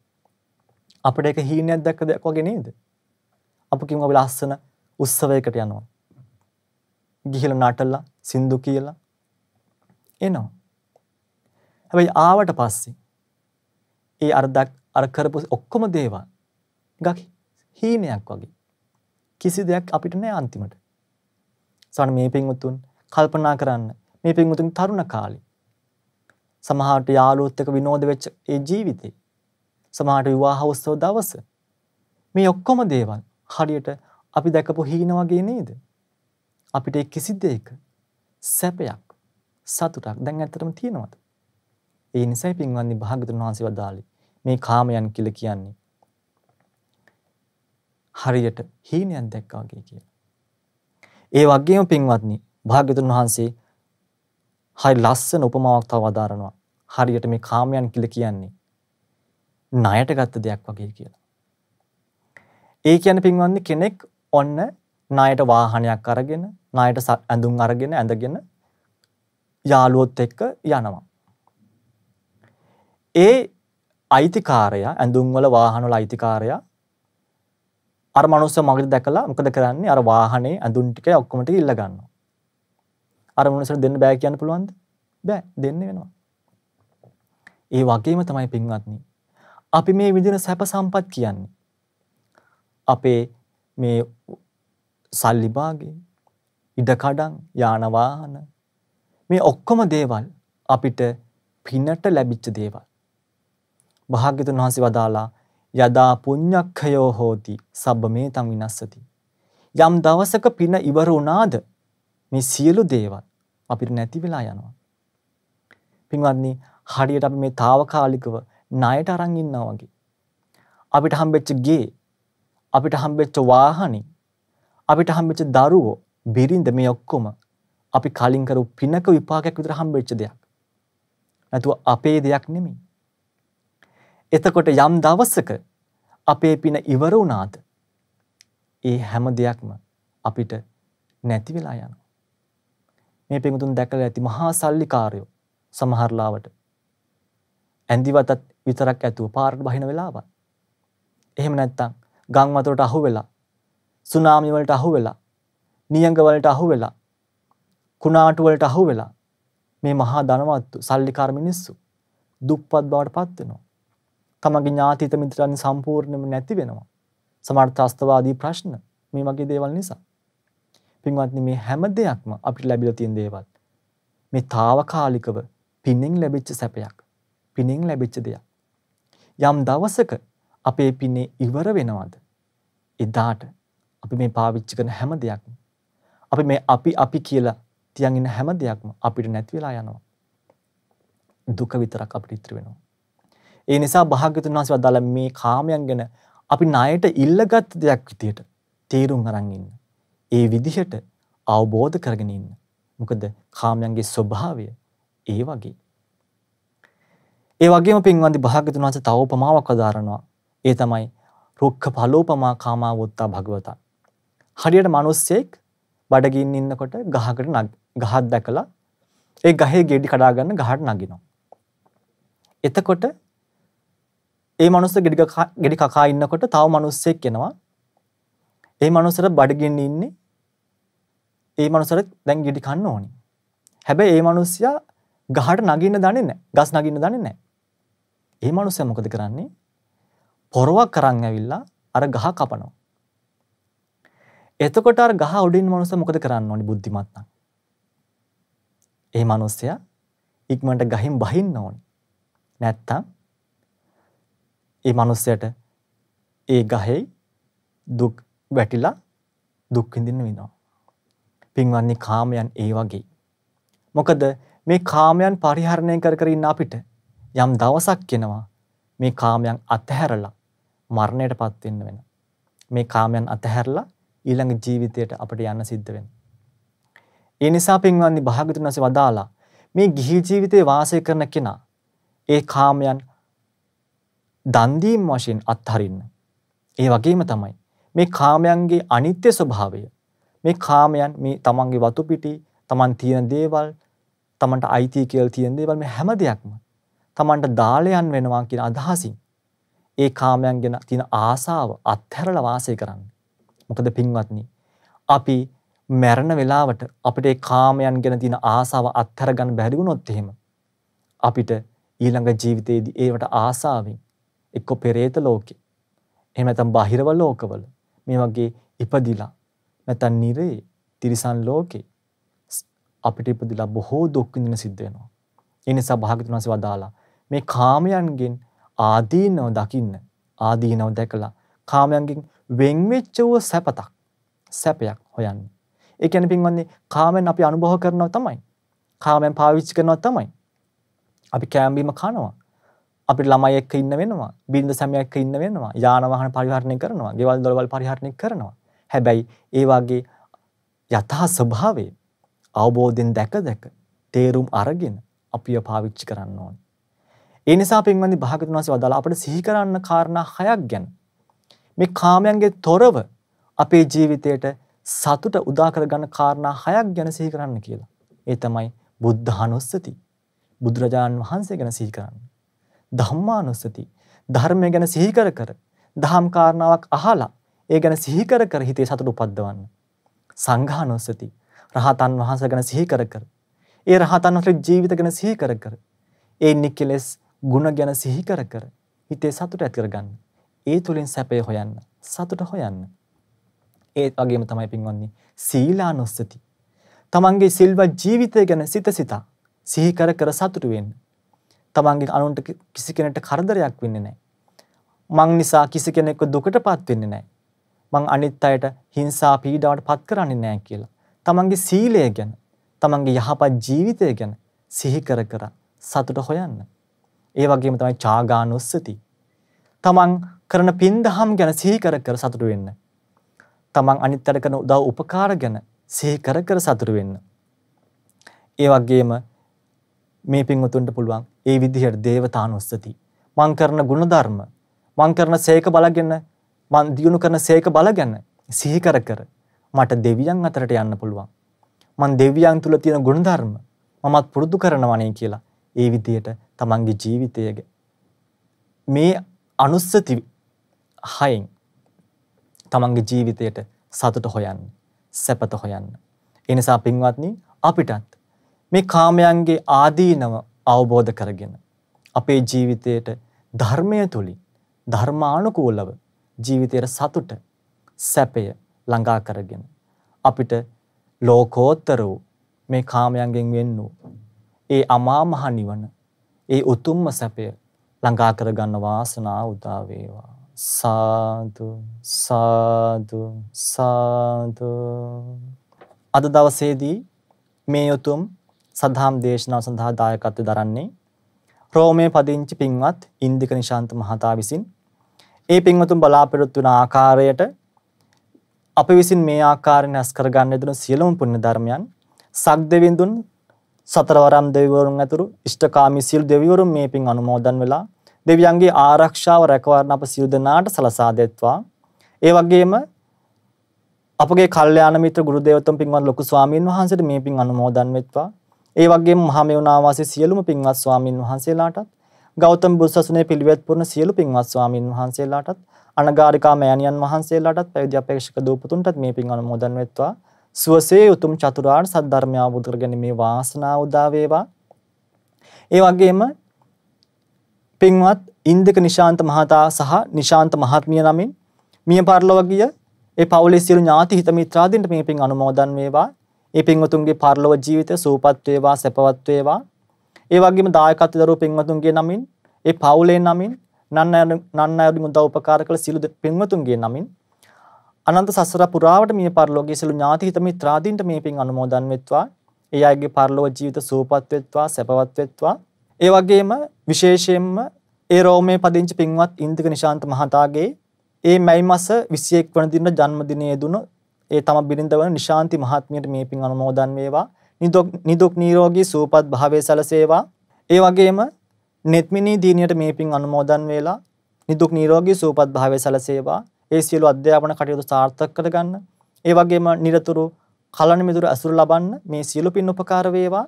අපිට ඒක හීනයක් දැක්ක දෙයක් වගේ නේද? අපි කියමු අපි ලස්සන උත්සවයකට යනවා. ගිහිල්ලා නටලා සින්දු කියලා එනවා. හැබැයි ආවට පස්සේ ඒ අර කරපු ඔක්කොම දේවල් ගකි හීනයක් වගේ. කිසි දෙයක් අපිට නෑ අන්තිමට. සමහර මේ පින්වතුන් කල්පනා කරන්න, මේ පින්වතුන් තරුණ කාලේ සමහරට යාළුවොත් එක්ක විනෝද වෙච්ච ඒ ජීවිතේ, සමහරට විවාහ උත්සව දවස, මේ ඔක්කොම දේවල් හරියට අපි දැකපු හීන වගේ නේද? අපිට කිසි දෙයක සැපයක්, සතුටක් දැන් ඇත්තටම තියෙනවද? ඒ නිසයි පින්වත්නි, භාග්‍යවතුන් වහන්සේ වදාළේ මේ කාමයන් කියලා කියන්නේ හරියට හීනයක් දැක්කා වගේ කියලා. ඒ වගේම පින්වත්නි, භාග්‍යවතුන් වහන්සේ හරි ලස්සන උපමාවක් තව වදාරනවා. හරියට මේ කාමයන් කියලා කියන්නේ ණයට ගත්ත දෙයක් වගේ කියලා. ඒ කියන්නේ පින්වත්නි, කෙනෙක් ඔන්න ණයට වාහනයක් අරගෙන, ණයට ඇඳුම් ඇඳගෙන යාළුවොත් එක්ක යනවා. ඒ අයිතිකාරයා, ඇඳුම් වල වාහන වල අයිතිකාරයා අර මනුස්සයා මගට දැකලා මොකද කරන්නේ? අර වාහනේ ඇඳුම් ටික ඔක්කොම ටික ඉල්ල ගන්නවා. අර මනුස්සයාට දෙන්න බෑ කියන්න පුළුවන්ද? බෑ, දෙන්න වෙනවා. ඒ වගේම තමයි පින්වත්නි, අපි මේ විදිහට සැප සම්පත් කියන්නේ අපේ මේ සල්ලි භාගේ, ඉඩකඩම්, යාන වාහන, මේ ඔක්කොම දේවල් අපිට පිනට ලැබිච්ච දේවල්. භාග්‍යවතුන් වහන්සේ වදාලා යදා පුඤ්ඤක්ඛයෝ හෝති සබ්බමේතං විනස්සති. යම් දවසක පින ඉවර වුණාද මේ සියලු දේවල් අපිට නැති වෙලා යනවා. පින්වත්නි, හරියට අපි මේ తాවකාලිකව ණයට අරන් ඉන්නවා වගේ. අපිට හම්බෙච්ච ගේ, අපිට හම්බෙච්ච වාහනේ, අපිට හම්බෙච්ච දරුවෝ, බිරිඳ, මේ ඔක්කොම අපි කලින් කරපු පිනක විපාකයක් විතර හම්බෙච්ච දෙයක්. නැතුව අපේ දෙයක් නෙමෙයි. එතකොට යම් දවසක අපේ පින ඉවර වුණාද ඒ හැම දෙයක්ම අපිට නැති වෙලා යනවා. මේ පින්තුන් දැකලා ඇති මහා සල්ලිකාරයෝ සමහර ලාවට ඇඳිවතත් විතරක් ඇතුව පාරට බහින වෙලාවක්. එහෙම නැත්නම් ගම් වතුරට අහු වෙලා, සුනාමි වලට අහු වෙලා, නියඟ වලට අහු වෙලා, කුණාටු වලට අහු වෙලා මේ මහා ධනවත්තු සල්ලිකාර මිනිස්සු දුප්පත් බවට පත් වෙනවා. තමගේ ඥාතිත මිත්‍රයන් සම්පූර්ණයෙන්ම නැති වෙනවා. සමහර ත්‍ස්තවාදී ප්‍රශ්න මේ වගේ දේවල් නිසා. පින්වත්නි, මේ හැම දෙයක්ම අපිට ලැබිලා තියෙන දේවල්. මේ తాවකාලිකව පිනෙන් ලැබිච්ච සැපයක්, පිනෙන් ලැබිච්ච දෙයක්. යම් දවසක අපේ පිනේ ඉවර වෙනවද? එදාට අපි මේ පාවිච්චි කරන හැම දෙයක්ම, අපි කියලා තියන් ඉන්න හැම දෙයක්ම අපිට නැති වෙලා යනවා. දුක විතරක් අපිට ඉතුරු වෙනවා. ඒ නිසා භාග්‍යවතුන් වහන්සේ වදාළ මේ කාමයන් ගැන අපි ණයට ඉල්ලගත් දෙයක් විදියට තීරුම් අරන් ඉන්න. ඒ විදිහට අවබෝධ කරගෙන ඉන්න. මොකද කාමයන්ගේ ස්වභාවය ඒ වගේ. ඒ වගේම පින්වන්දි භාග්‍යතුන් වහන්සේ තව උපමාවක් වදාරනවා. ඒ තමයි රුක්ඛ ඵලෝපමා කාමාවොත්තා භගවතා. හරියට මිනිස්සෙක් බඩගින්න ඉන්නකොට ගහක් දැකලා ඒ ගහේ ගෙඩි කඩා ගන්න ගහට නගිනවා. එතකොට ඒ මනුස්ස ගෙඩි කකා ඉන්නකොට තව මිනිස්සෙක් එනවා. ඒ මනුස්සර බඩගින්න ඉන්නේ. ඒ මනුස්සර දැන් ගෙඩි කන්න ඕනි. හැබැයි ඒ මනුස්සයා ගහට නගින්න දන්නේ නැහැ. ගස් නගින්න දන්නේ නැහැ. ඒ මනුස්සයා මොකද කරන්නේ? පොරවක් අරන් ඇවිල්ලා අර ගහ කපනවා. එතකොට අර ගහ උඩින් මනුස්සයා මොකද කරන්න ඕනි බුද්ධිමත් නම්? ඒ මනුස්සයා ඉක්මනට ගහින් බහින්න ඕනි. නැත්තම් ඒ මනුස්සයාට ඒ ගහේ දුක් වැටිලා දුක් විඳින්න වෙනවා. පින්වත්නි කාමයන් ඒ වගේ. මොකද මේ කාමයන් පරිහරණය කර ඉන්න අපිට යම් දවසක් එනවා මේ කාමයන් අතහැරලා මරණයටපත් වෙන්න වෙනවා. මේ කාමයන් අතහැරලා ඊළඟ ජීවිතයට අපිට යන්න සිද්ධ වෙනවා. ඒ නිසා පින්වත්නි භාග්‍යවතුන් වහන්සේ වදාලා මේ ගිහි ජීවිතේ වාසය කරන කෙනා ඒ කාමයන් දන් දීම වශයෙන් අත්හරින්න. ඒ වගේම තමයි මේ කාමයන්ගේ අනිත්‍ය ස්වභාවය මේ කාමයන් මේ තමන්ගේ වතු පිටි තමන් තියෙන දේවල් තමන්ට අයිති කියලා තියෙන දේවල් මේ හැම දෙයක්ම තමන්ට දාලා යන්න වෙනවා කියන අදහසින් ඒ කාමයන් ගැන තියෙන ආසාව අත්හැරලා වාසය කරන්න. මොකද පින්වත්නි අපි මරණ වෙලාවට අපිට ඒ කාමයන් ගැන තියෙන ආසාව අත්හැර ගන්න බැරි වුණොත් එහෙම අපිට ඊළඟ ජීවිතේදී ඒවට ආසාවෙන් එක්ක පෙරේත ලෝකේ එහෙම නැත්නම් බාහිරව ලෝකවල මේ වගේ ඉපදිලා නැත්නම් නිරේ තිරිසන් ලෝකේ අපිට ඉපදිලා බොහෝ දුක් විඳින සිද්ධ වෙනවා. ඒ නිසා භාග්‍යවතුන් වහන්සේ වදාලා මේ කාමයන්ගෙන් ආදීනව දකින්න ආදීනව දැකලා කාමයන්ගෙන් වෙන් වෙච්ච වූ සැපයක් හොයන්න. ඒ කියන්නේ පින්වත්නි කාමෙන් අපි අනුභව කරනවා තමයි. කාමෙන් පාවිච්චි කරනවා තමයි. අපි කෑම බීම කනවා. අපිට ළමයි එක්ක ඉන්න වෙනවා. බිරිඳ සැමියා එක්ක ඉන්න වෙනවා. යාන වාහන පරිහරණය කරනවා. ගෙවල් දොරවල් පරිහරණය කරනවා. හැබැයි ඒ වගේ යථා ස්වභාවය අවබෝධයෙන් දැක තේරුම් අරගෙන අපිව පාවිච්චි කරන්න ඕනේ. ඒ නිසා පින්වත්නි භාග්‍යවතුන් වහන්සේ වදාලා අපිට සිහි කරන්න කාරණා 6ක් ගැන මේ කාමයන්ගේ තොරව අපේ ජීවිතයට සතුට උදා කරගන්න කාරණා 6ක් ගැන සිහි කරන්න කියලා. ඒ තමයි බුද්ධානුස්සති. බුදුරජාණන් වහන්සේ ගැන සිහි කරන්න. ධම්මානුස්සති. ධර්මය ගැන සිහි කර දහම් කාරණාවක් අහලා ඒ ගැන සිහි කර හිතේ සතුට උපද්දවන්න. සංඝානුස්සති. රහතන් වහන්සේ ගැන සිහි කර ඒ රහතන් වහන්සේගේ ජීවිත ගැන සිහි කර ඒ නිකලස් ගුණ ගැන සිහි කර හිතේ සතුට ඇති කරගන්න. ඒ තුලින් සැපය හොයන්න, සතුට හොයන්න. ඒ වගේම තමයි පින්වත්නි සීලානුස්සති. තමන්ගේ සිල්වත් ජීවිතය ගැන සිතා සිහි කර සතුට වෙන්න. තමන්ගේ අනුන්ට කිසි කෙනෙක්ට කරදරයක් වෙන්නේ නැහැ. මං නිසා කිසි කෙනෙක්ව දුකටපත් වෙන්නේ නැහැ. මං අනිත් අයට හිංසා පීඩාවට පත් කරන්නේ නැහැ කියලා. තමන්ගේ සීලය ගැන, තමන්ගේ යහපත් ජීවිතය ගැන සිහි කර සතුට හොයන්න. ඒ වගේම තමයි ඡාගානුස්සති. තමන් කරන පින්දහම් ගැන සිහි කර සතුට වෙන්න. තමන් අනිත් අයට කරන උදව් උපකාර ගැන සිහි කර සතුට වෙන්න. ඒ වගේම මේ පින්වතුන්ට පුළුවන් ඒ විදිහට දේවතානුස්සති. මං කරන ගුණධර්ම, මං කරන සේක බලගෙන, මං දියුණු කරන සේක බලගෙන සිහි කර මට දෙවියන් අතරට යන්න පුළුවන්. මං දෙවියන් තුල තියෙන ගුණධර්ම මමත් පුරුදු කරනවානේ කියලා ඒ විදිහට තමන්ගේ ජීවිතය මේ අනුස්සති 6න් තමන්ගේ ජීවිතයට සතුට හොයන්න, සැපත හොයන්න. ඒ නිසා පින්වත්නි අපිටත් මේ කාමයන්ගේ ආදීනව අවබෝධ කරගෙන අපේ ජීවිතයට ධර්මය තුලින් ධර්මානුකූලව ජීවිතයේ සතුට, සැපය ළඟා කරගෙන අපිට ලෝකෝත්තර වූ මේ කාමයන්ගෙන් වෙන් වූ ඒ අමා මහ නිවන, ඒ උතුම්ම සැපය ළඟා කරගන්න වාසනාව උදා වේවා. සාදු සාදු සාදු. අද දවසේදී මේ උතුම් සදහම් දේශනාව සඳහා දායකත්වයෙන් දරන්නේ රෝමේ පදිංචි පින්වත් ඉන්දික නිශාන්ත මහතා විසින්. ඒ පින්වතුන් බලාපොරොත්තු වන ආකාරයට අප විසින් මේ ආකාරයෙන් රැස් කරගන්න යෙදුණු සියලුම පුණ්‍ය ධර්මයන් සක්දෙවිඳුන් සතරවරම් දෙවිවරුන් ඇතුළු ඉෂ්ඨකාමී සියලු දෙවිවරුන් මේ පින් අනුමෝදන් වෙලා දෙවියන්ගේ ආරක්ෂාව රැකවරණ අප සියලු දෙනාට සලසා දෙත්වා. ඒ වගේම අපගේ කල්යාණ මිත්‍ර ගුරු දේවතුන් පින්වත් ලොකු ස්වාමීන් වහන්සේට මේ පින් අනුමෝදන් වෙත්වා. ඒ වගේම මහා මෙවුනා වාසී සියලුම පින්වත් ස්වාමීන් වහන්සේලාටත් ගෞතම බුදු සසුනේ පිළිවෙත් පුරන සියලු පින්වත් ස්වාමීන් වහන්සේලාටත් අනගාരികා මෑණියන් වහන්සේලාටත් පැවිදි අපේක්ෂක දූපතුන්ටත් මේ පින් අනුමෝදන් වෙත්වා. සුවසේ උතුම් චතුරාර්ය සත්‍ය ධර්මය අවබෝධ කරගැනීමේ වාසනාව උදා වේවා. ඒ වගේම පින්වත් ඉන්දික නිශාන්ත මහතා සහ නිශාන්ත මහත්මිය නමින් මිය පරලොව ගිය ඒ පවුලේ සියලු ඥාති හිත මිත්‍රාදීන්ට මේ පින් අනුමෝදන් වේවා. ඒ පින්වතුන්ගේ පරලොව ජීවිතය සූපත් වේවා, සැපවත් වේවා. ඒ වගේම දායකත්ව දරුවෝ පින්වතුන්ගේ නමින් ඒ පවුලේ නමින් නන්නයන් උදව් උපකාර කළ සියලු පින්වතුන්ගේ නමින් අනන්ත සසර පුරාවට මිය පරලොවගේ සියලු ඥාති හිත මිත්‍රාදීන්ට මේ පින් අනුමෝදන් වෙත්වා. ඒ අයගේ පරලොව ජීවිත සූපත් වෙත්වා, සැපවත් වෙත්වා. ඒ වගේම විශේෂයෙන්ම ඒ රෝමේ පදිංචි පින්වත් ඉන්දික නිශාන්ත මහතාගේ ඒ මැයි මාස 21 වන දින ජන්මදිනයේ දුණු ඒ තම බිරිඳ වන නිශාන්ති මහත්මියට මේ පින් අනුමෝදන් වේවා. නිදුක් නිරෝගී සුවපත් භාවයේ සැලසේවා. ඒ වගේම නෙත්මිනී දීනියට මේ පින් අනුමෝදන් වේලා නිදුක් නිරෝගී සුවපත් භාවයේ සැලසේවා. ඒ සියලු අධ්‍යාපන කටයුතු සාර්ථක කරගන්න. ඒ වගේම නිරතුරු කලණ මිතුරු අසුර ලබන්න මේ සියලු පින් උපකාර වේවා.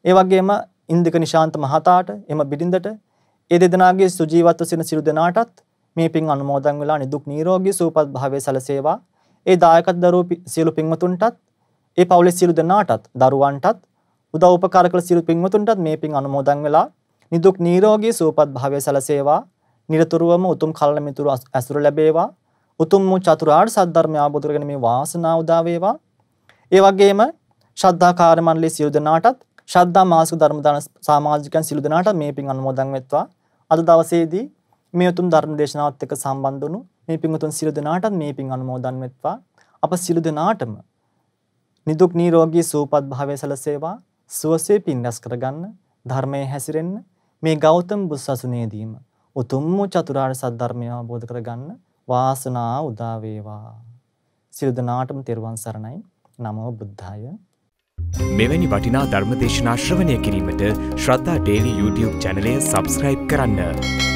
ඒ වගේම ඉන්දික නිශාන්ත මහතාට එම බිරිඳට ඒ දෙදෙනාගේ සුජීවත්ව සිටින සියලු දෙනාටත් මේ පින් අනුමෝදන් වෙලා නිදුක් නිරෝගී සුවපත් භාවයේ සැලසේවා. ඒ දායකත්ව දරුවෝ සියලු පින්වතුන්ටත් ඒ පවුලේ සියලු දෙනාටත් දරුවන්ටත් උදව් උපකාර කළ සියලු පින්වතුන්ටත් මේ පින් අනුමෝදන් වෙලා නිදුක් නිරෝගී සුවපත් භාවයේ සැලසේවා. නිරතුරුවම උතුම් කල්න මිතුරු අසුර ලැබේවා. උතුම් වූ චතුරාර්ය සත්‍ය ධර්මය අවබෝධ කරගෙන මේ වාසනාව උදා වේවා. ඒ වගේම ශ්‍රද්ධා කාර්ය මණ්ඩලයේ සියලු දෙනාටත් ශ්‍රද්ධා මාසික ධර්ම දාන සමාජිකයන් සියලු දෙනාට මේ පින් අනුමෝදන් වෙත්වා. අද දවසේදී මේ උතුම් ධර්ම දේශනාවත් එක්ක සම්බන්ධ වුණු මේ පින්වතුන් සියලු දෙනාටත් මේ පින් අනුමෝදන් වෙත්වා. අප සියලු දෙනාටම නිදුක් නිරෝගී සුවපත් භාවයේ සැලසේවා. සුවසේ පින් රැස් කරගන්න, ධර්මයේ හැසිරෙන්න, මේ ගෞතම බුදුසසුනේදීම උතුම් වූ චතුරාර්ය සත්‍ය ධර්මය අවබෝධ කරගන්න වාසනාව උදා වේවා. සියලු දෙනාටම තෙරුවන් සරණයි. නමෝ බුද්ධාය. මෙවැනි වටිනා ධර්ම දේශනා ශ්‍රවණය කිරීමට ශ්‍රද්ධා ඩේලි YouTube චැනලය සබ්ස්ක්‍රයිබ් කරන්න.